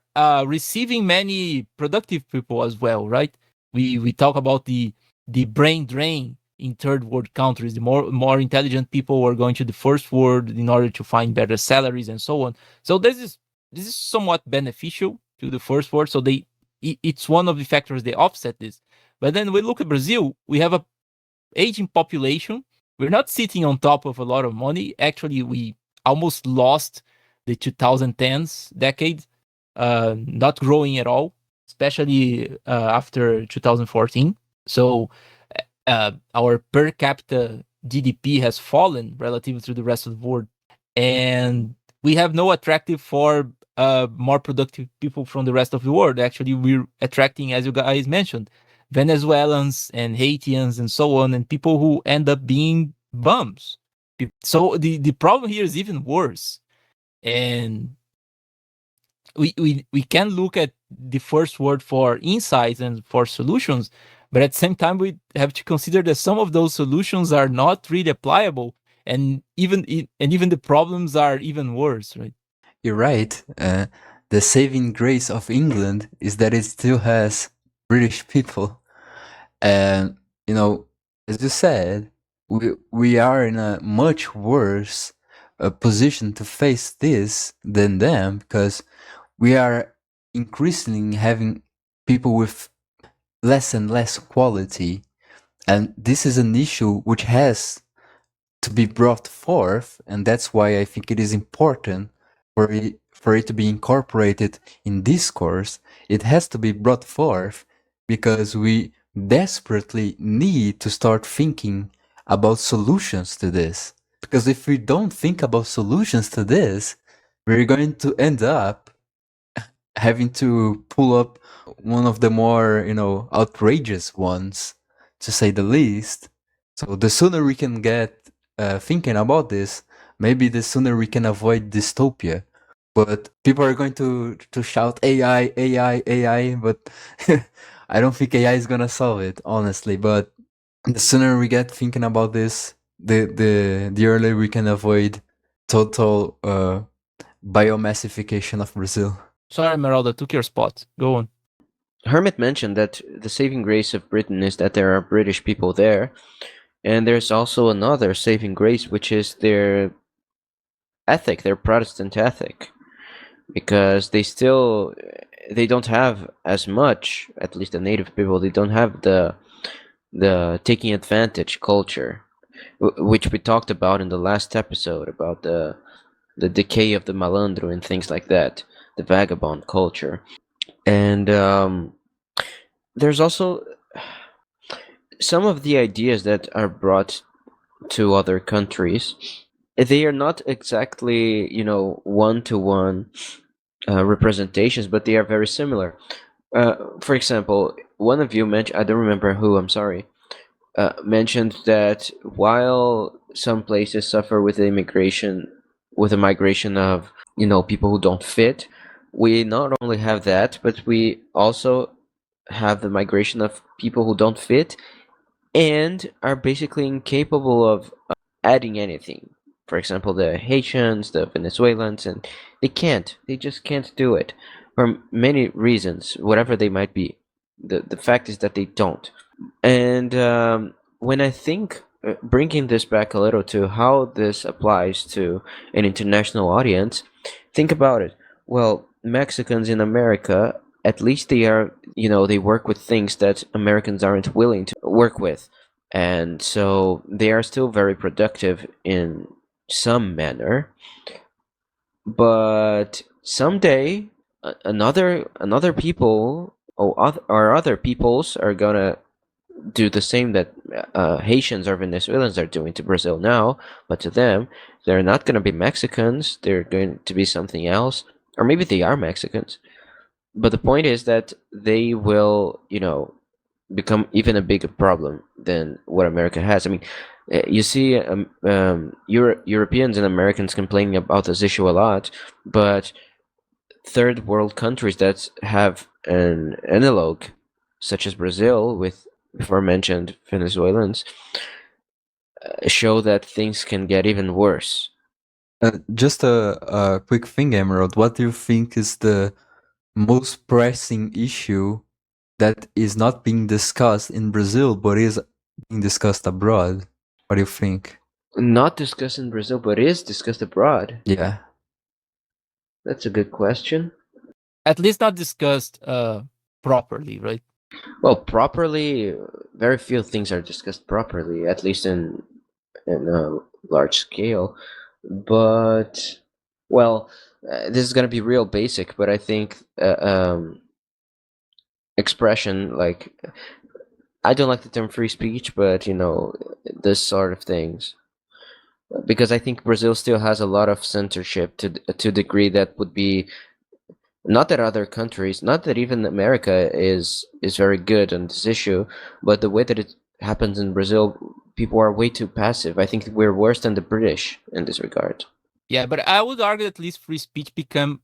receiving many productive people as well, right? We talk about the brain drain in third world countries. The more intelligent people are going to the first world in order to find better salaries and so on. So this is somewhat beneficial to the first world. So it's one of the factors they offset this. But then we look at Brazil, we have a aging population. We're not sitting on top of a lot of money. Actually, we almost lost the 2010s decade, not growing at all, especially after 2014. So our per capita GDP has fallen relative to the rest of the world, and we have no attractive for more productive people from the rest of the world. Actually, we're attracting, as you guys mentioned, Venezuelans and Haitians and so on, and people who end up being bums. So the problem here is even worse. And we can look at the first word for insights and for solutions, but at the same time we have to consider that some of those solutions are not really applicable, and even the problems are even worse, right? You're right. The saving grace of England is that it still has British people. And, as you said, we are in a much worse position to face this than them, because we are increasingly having people with less and less quality. And this is an issue which has to be brought forth, and that's why I think it is important for it to be incorporated in discourse. It has to be brought forth because we desperately need to start thinking about solutions to this. Because if we don't think about solutions to this, we're going to end up having to pull up one of the more, outrageous ones, to say the least. So the sooner we can get thinking about this, maybe the sooner we can avoid dystopia. But people are going to shout AI, AI, AI, but I don't think AI is gonna solve it, honestly. But the sooner we get thinking about this, the earlier we can avoid total biomassification of Brazil. Sorry, Meralda, took your spot. Go on. Hermit mentioned that the saving grace of Britain is that there are British people there, and there's also another saving grace, which is their ethic, their Protestant ethic, because they don't have as much, at least the native people, they don't have the taking advantage culture, which we talked about in the last episode about the decay of the malandro and things like that, the vagabond culture. And there's also some of the ideas that are brought to other countries. They are not exactly, one-to-one representations, but they are very similar. For example, one of you mentioned, I don't remember who, I'm sorry, mentioned that while some places suffer with with the migration of, people who don't fit, we not only have that, but we also have the migration of people who don't fit and are basically incapable of adding anything. For example, the Haitians, the Venezuelans, and they just can't do it for many reasons, whatever they might be. The fact is that they don't. And when I think, bringing this back a little to how this applies to an international audience, think about it. Well, Mexicans in America, at least they are, they work with things that Americans aren't willing to work with. And so they are still very productive in some manner. But someday, another people or other peoples are gonna do the same that Haitians or Venezuelans are doing to Brazil now, but to them, they're not going to be Mexicans. They're going to be something else, or maybe they are Mexicans. But the point is that they will, become even a bigger problem than what America has. I mean, you see Europeans and Americans complaining about this issue a lot, but third world countries that have an analog, such as Brazil, with before mentioned Venezuelans, show that things can get even worse. Just a quick thing, Emerald. What do you think is the most pressing issue that is not being discussed in Brazil but is being discussed abroad? What do you think? Not discussed in Brazil, but is discussed abroad. Yeah. That's a good question. At least not discussed properly, right? Well, properly, very few things are discussed properly, at least in a large scale. But well, this is gonna be real basic, but I think expression, like, I don't like the term free speech, but this sort of things, because I think Brazil still has a lot of censorship to a degree that would be, not that other countries, not that even America is very good on this issue, but the way that it happens in Brazil, people are way too passive. I think we're worse than the British in this regard. Yeah, but I would argue at least free speech became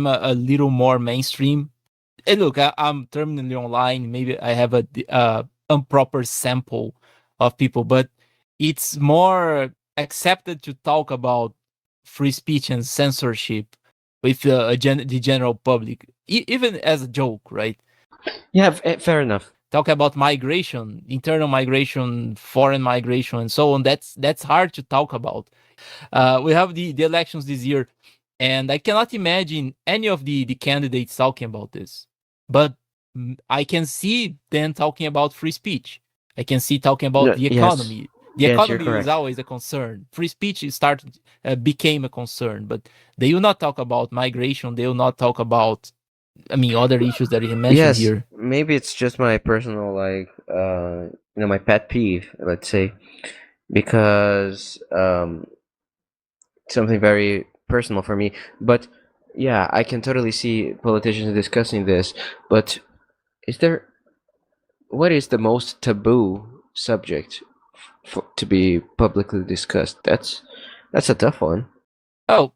a little more mainstream. And look, I'm terminally online. Maybe I have a improper sample of people, but it's more accepted to talk about free speech and censorship with the general public, even as a joke, right? Yeah, fair enough. Talk about migration, internal migration, foreign migration, and so on. That's hard to talk about. We have the elections this year, and I cannot imagine any of the candidates talking about this. But I can see them talking about free speech. I can see talking about the economy. Yes. The Yes, you're economy is correct. always a concern. Free speech became a concern, but they will not talk about migration. They will not talk about, other issues that he mentioned Yes, here. maybe it's just my personal, like, my pet peeve, let's say, because something very personal for me. But yeah, I can totally see politicians discussing this. But is there what is the most taboo subject to be publicly discussed? That's a tough one. Oh,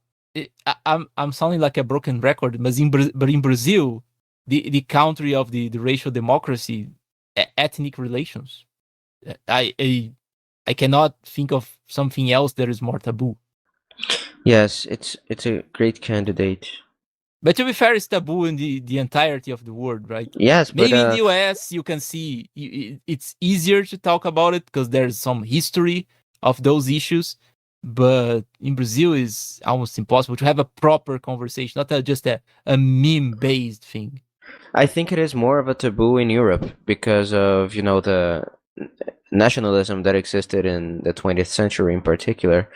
I'm sounding like a broken record, but in Brazil, the country of the racial democracy, ethnic relations, I cannot think of something else that is more taboo. Yes, it's a great candidate. But to be fair, it's taboo in the entirety of the world, right? Yes, but Maybe in the US, you can see it's easier to talk about it because there's some history of those issues. But in Brazil, is almost impossible to have a proper conversation, not just a meme-based thing. I think it is more of a taboo in Europe because of, the nationalism that existed in the 20th century in particular.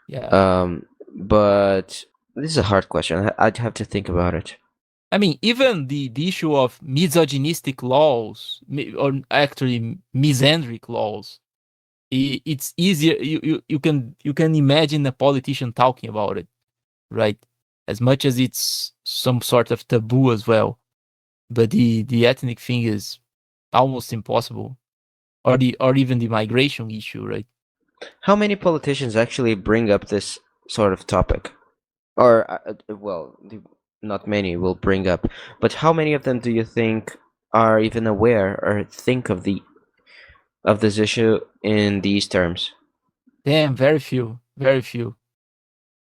Yeah. But this is a hard question. I'd have to think about it. I mean, even the issue of misogynistic laws, or actually misandric laws, it's easier. You can imagine a politician talking about it, right? As much as it's some sort of taboo as well. but the ethnic thing is almost impossible, or even the migration issue, right? How many politicians actually bring up this sort of topic? Or, not many will bring up, but how many of them do you think are even aware or think of this issue in these terms? Damn, very few, very few.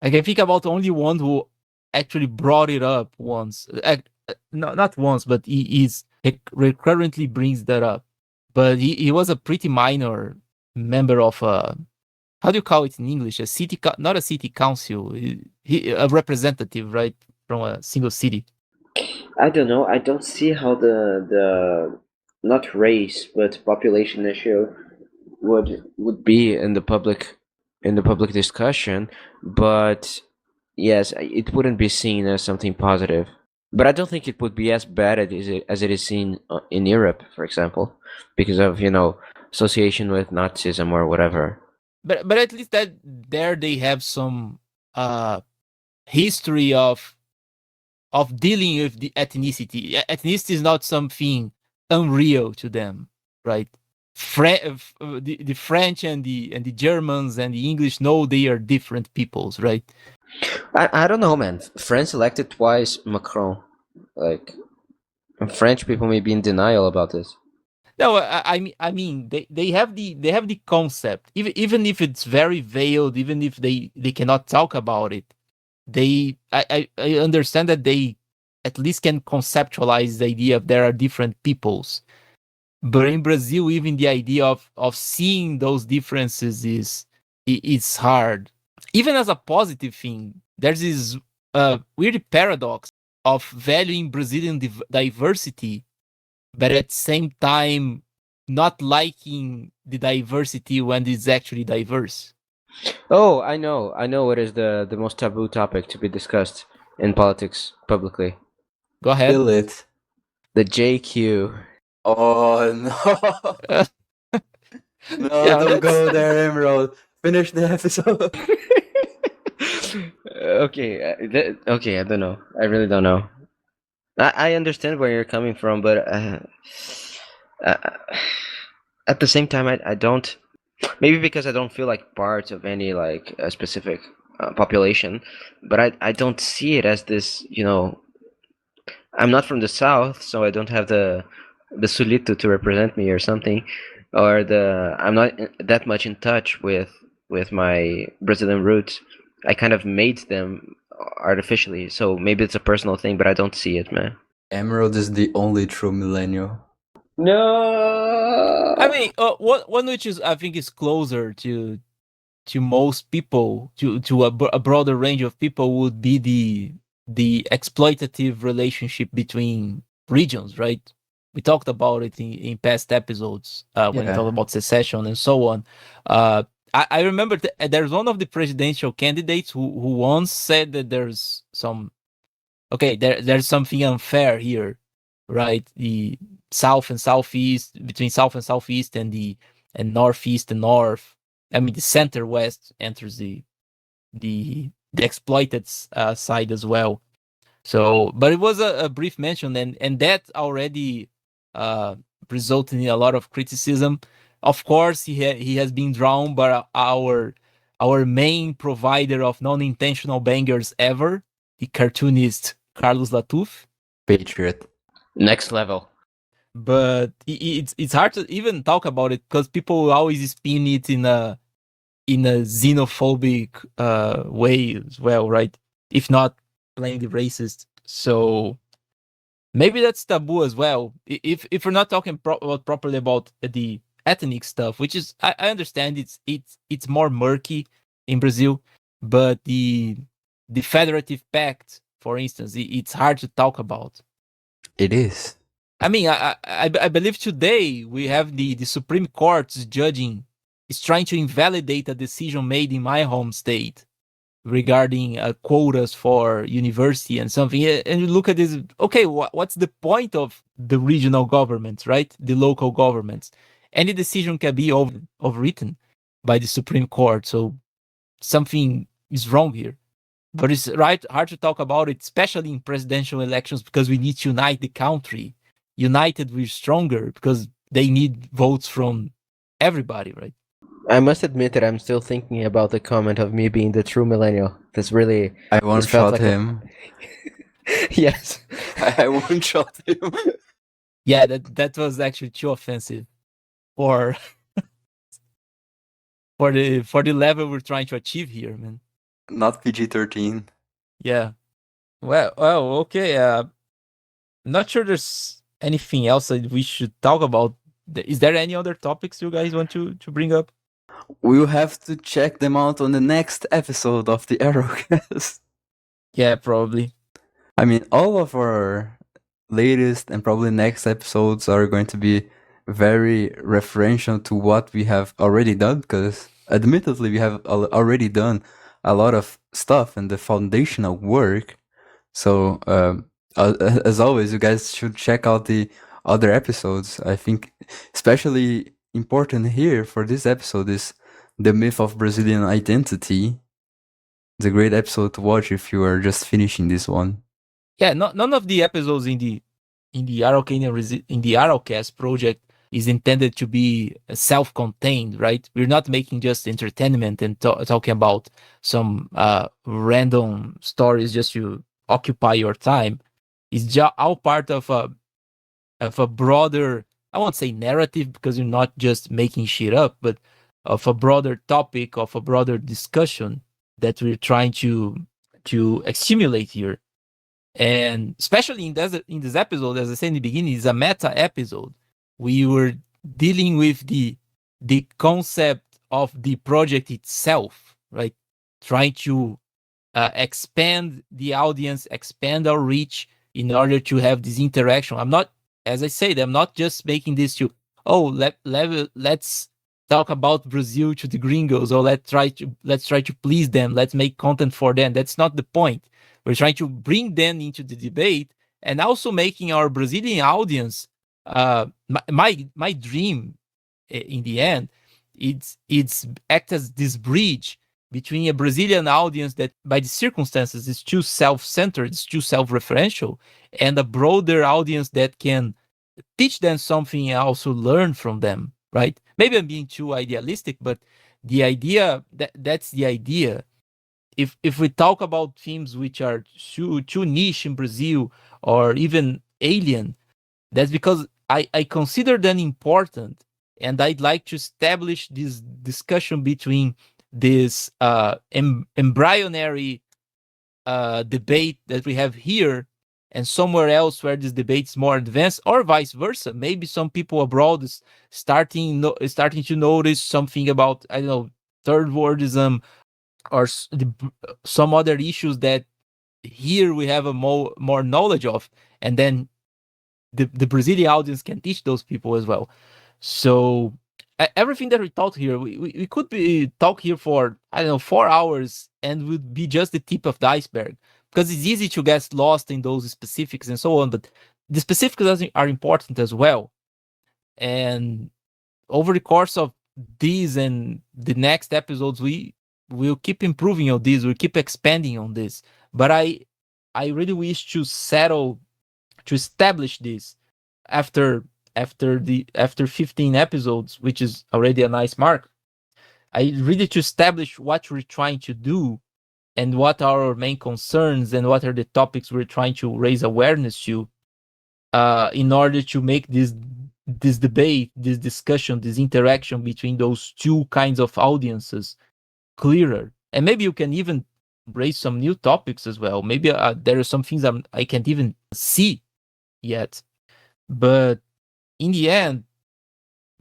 I can think about only one who actually brought it up once. No, not once, but he recurrently brings that up. But he was a pretty minor member of a, how do you call it in English? A city, not a city council. A representative, right, from a single city. I don't know. I don't see how the not race but population issue would be in the public discussion, but yes, it wouldn't be seen as something positive. But I don't think it would be as bad as it is seen in Europe, for example, because of association with Nazism or whatever. But at least that there they have some history of dealing with the ethnicity. Ethnicity is not something unreal to them, right? The French and the Germans and the English know they are different peoples, right? I don't know, man. France elected twice Macron. Like, French people may be in denial about this. No, I mean they have the concept, even if it's very veiled, even if they cannot talk about it. I understand that they at least can conceptualize the idea of there are different peoples. But in Brazil, even the idea of seeing those differences it's hard. Even as a positive thing, there's this weird paradox of valuing Brazilian diversity, but at the same time not liking the diversity when it's actually diverse. Oh, I know what is the most taboo topic to be discussed in politics publicly. Go ahead. Feel it. The JQ. Oh no. No, Yeah, don't go there, Emerald. Finish the episode. Okay, okay, I don't know. I really don't know. I understand where you're coming from, but uh, at the same time, I don't. Maybe because I don't feel like part of any like a specific population, but I don't see it as this. I'm not from the south, so I don't have the Sulito to represent me or something, or I'm not that much in touch with my Brazilian roots. I kind of made them artificially, so maybe it's a personal thing, but I don't see it, man. Emerald is the only true millennial. No. I mean, one which is I think is closer to most people, to a broader range of people, would be the exploitative relationship between regions, right? We talked about it in past episodes when we Yeah. talked about secession and so on. I remember there's one of the presidential candidates who once said that there's there's something unfair here, right? The south and southeast, between south and southeast, and northeast and north. I mean, the center west enters the exploited side as well. So, but it was a brief mention, and that already uh, resulted in a lot of criticism. Of course, he has been drawn by our main provider of non-intentional bangers ever, the cartoonist Carlos Latuf. Patriot. Next level. But it's hard to even talk about it because people always spin it in a xenophobic way as well, right? If not playing the racist. So maybe that's taboo as well. If we're not talking properly about the ethnic stuff, which is I understand it's more murky in Brazil, but the federative pact, for instance, it's hard to talk about. It is. I mean, I believe today we have the Supreme Court's judging is trying to invalidate a decision made in my home state regarding quotas for university and something. And you look at this, okay, what's the point of the regional governments, right? The local governments. Any decision can be overwritten by the Supreme Court. So something is wrong here. But it's hard to talk about it, especially in presidential elections, because we need to unite the country. United, we're stronger because they need votes from everybody, right? I must admit that I'm still thinking about the comment of me being the true millennial. This really, I this one felt shot like him. yes. I one shot him. Yeah, that was actually too offensive for for the level we're trying to achieve here, man. Not PG-13. Yeah. Well, okay. Not sure there's anything else that we should talk about. Is there any other topics you guys want to bring up? We'll have to check them out on the next episode of the Araucast. Yeah, probably. I mean, all of our latest and probably next episodes are going to be very referential to what we have already done, because admittedly we have already done a lot of stuff and the foundational work. So as always, you guys should check out the other episodes. I think especially important here for this episode is the myth of Brazilian identity. It's a great episode to watch if you are just finishing this one. Yeah, none of the episodes in the Araucast project is intended to be self-contained, right? We're not making just entertainment and talking about some random stories just to occupy your time. It's just all part of a broader, I won't say narrative because you're not just making shit up, but of a broader topic, of a broader discussion that we're trying to accumulate here. And especially in this episode, as I said in the beginning, it's a meta episode. We were dealing with the concept of the project itself, right? Trying to expand the audience, expand our reach in order to have this interaction. I'm not, as I said, I'm not just making this to, let's talk about Brazil to the gringos, or let's try to please them, let's make content for them. That's not the point. We're trying to bring them into the debate and also making our Brazilian audience. My dream in the end, it's act as this bridge between a Brazilian audience that, by the circumstances, is too self-centered, is too self-referential, and a broader audience that can teach them something and also learn from them, right? Maybe I'm being too idealistic, but the idea that's the idea. If we talk about themes which are too niche in Brazil or even alien, that's because I consider them important, and I'd like to establish this discussion between this embryonary debate that we have here and somewhere else where this debate is more advanced, or vice versa. Maybe some people abroad is starting to notice something about, I don't know, third worldism or some other issues that here we have a more knowledge of, and then the Brazilian audience can teach those people as well. So everything that we talked here, we could be talk here for, I don't know, 4 hours, and would be just the tip of the iceberg, because it's easy to get lost in those specifics and so on. But the specifics are important as well. And over the course of these and the next episodes, we will keep improving on this. We'll keep expanding on this. But I really wish to establish this after 15 episodes, which is already a nice mark. I really to establish what we're trying to do and what are our main concerns and what are the topics we're trying to raise awareness to, in order to make this debate, this discussion, this interaction between those two kinds of audiences clearer. And maybe you can even raise some new topics as well. Maybe there are some things I can't even see yet. But in the end,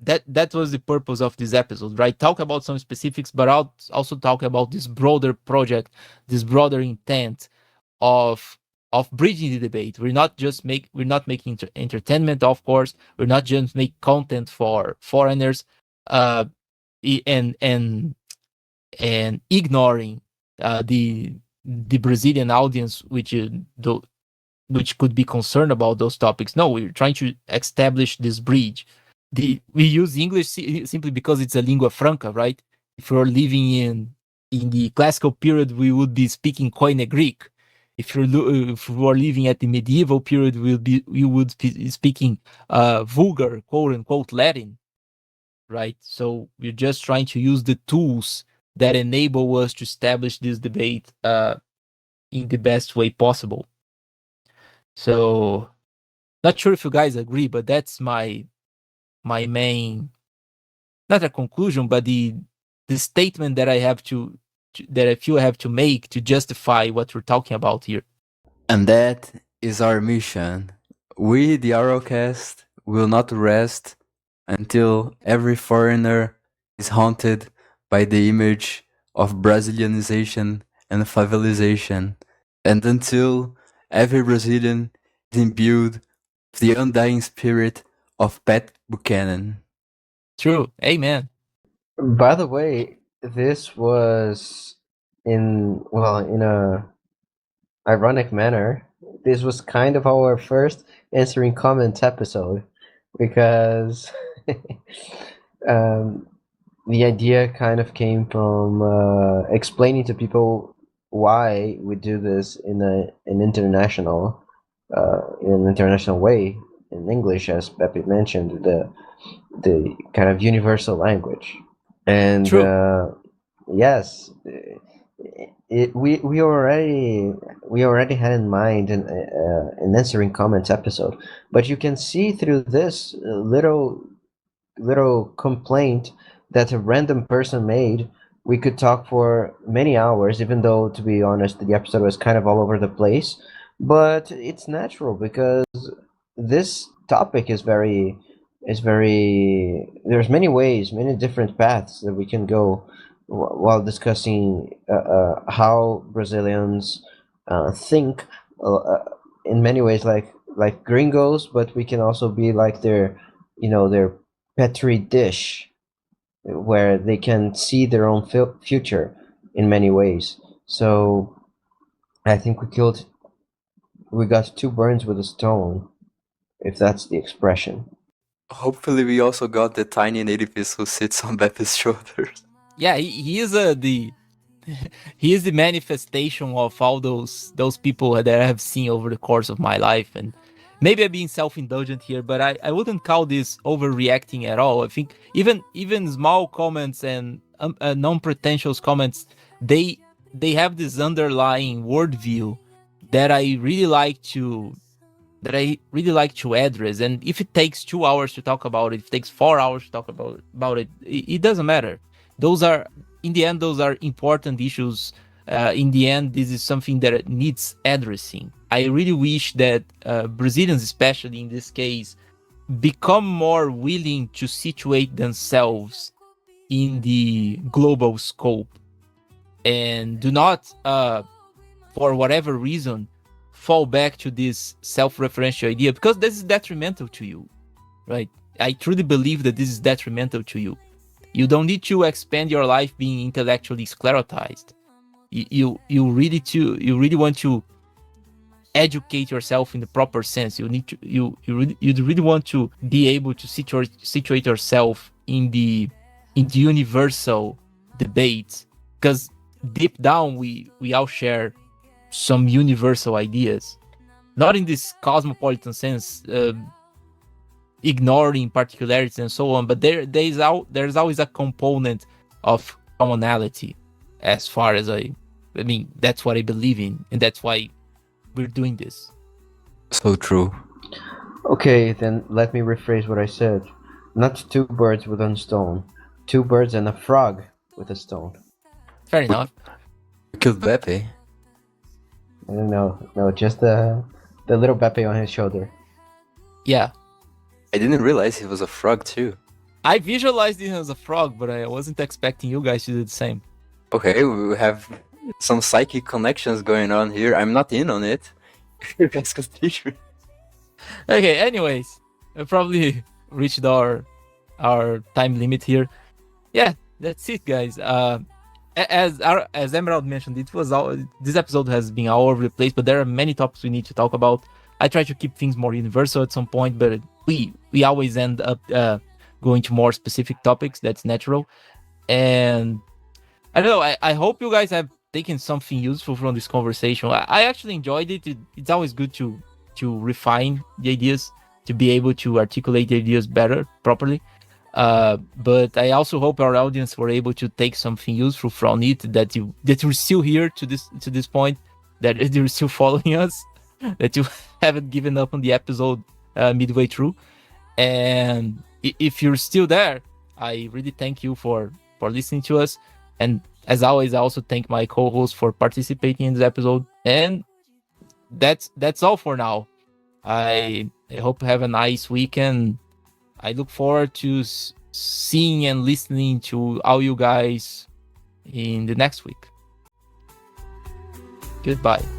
that was the purpose of this episode, right? Talk about some specifics, but also talk about this broader project, this broader intent of bridging the debate. We're not making entertainment, of course. We're not just make content for foreigners, and ignoring the Brazilian audience, which could be concerned about those topics. No, we're trying to establish this bridge. We use English simply because it's a lingua franca, right? If you're living in the classical period, we would be speaking Koine Greek. If we are living at the medieval period, we would be speaking vulgar, quote unquote, Latin, right? So we're just trying to use the tools that enable us to establish this debate in the best way possible. So, not sure if you guys agree, but that's my main, not a conclusion, but the statement that I have that I feel I have to make to justify what we're talking about here. And that is our mission. We, the Araucast, will not rest until every foreigner is haunted by the image of Brazilianization and favelization, and until every Brazilian is imbued with the undying spirit of Pat Buchanan. True. Amen. By the way, this was in a ironic manner. This was kind of our first answering comments episode because the idea kind of came from explaining to people why we do this in an international way in English, as Beppe mentioned, the kind of universal language. And yes, we already had in mind an answering comments episode, but you can see through this little complaint that a random person made, we could talk for many hours, even though, to be honest, the episode was kind of all over the place. But it's natural because this topic is very there's many ways, many different paths that we can go while discussing how Brazilians think in many ways like gringos, but we can also be like their petri dish where they can see their own future in many ways. So I think we got two birds with a stone, if that's the expression. Hopefully, we also got the tiny nativist who sits on Beppe's shoulders. Yeah, he is he is the manifestation of all those people that I have seen over the course of my life. And maybe I'm being self-indulgent here, but I wouldn't call this overreacting at all. I think even small comments and non-pretentious comments, they have this underlying worldview that I really like to address. And if it takes 2 hours to talk about it, if it takes 4 hours to talk about it, it doesn't matter. Those are, in the end, those are important issues. In the end, this is something that needs addressing. I really wish that Brazilians, especially in this case, become more willing to situate themselves in the global scope and do not, for whatever reason, fall back to this self-referential idea, because this is detrimental to you, right? I truly believe that this is detrimental to you. You don't need to expand your life being intellectually sclerotized. You really want to educate yourself in the proper sense. You need to you really want to be able to situate yourself in the universal debates, because deep down we all share some universal ideas, not in this cosmopolitan sense, ignoring particularities and so on, but there's always a component of commonality, as far as I mean, that's what I believe in, and that's why we're doing this. So true. Okay, then let me rephrase what I said. Not two birds with one stone. Two birds and a frog with a stone. Fair enough. We killed Beppe. No, just the little Beppe on his shoulder. Yeah. I didn't realize he was a frog too. I visualized him as a frog, but I wasn't expecting you guys to do the same. Okay, we have some psychic connections going on here. I'm not in on it. You guys can teach me. Okay, anyways, we probably reached our time limit here. Yeah, that's it, guys. As Emerald mentioned, this episode has been all over the place, but there are many topics we need to talk about. I try to keep things more universal at some point, but we always end up going to more specific topics. That's natural. And I don't know. I hope you guys have taken something useful from this conversation. I actually enjoyed it. It's always good to refine the ideas, to be able to articulate the ideas better, properly. But I also hope our audience were able to take something useful from it, that you're still here to this point, that you're still following us, that you haven't given up on the episode midway through. And if you're still there, I really thank you for listening to us. And as always, I also thank my co-host for participating in this episode. And that's all for now. I hope you have a nice weekend. I look forward to seeing and listening to all you guys in the next week. Goodbye.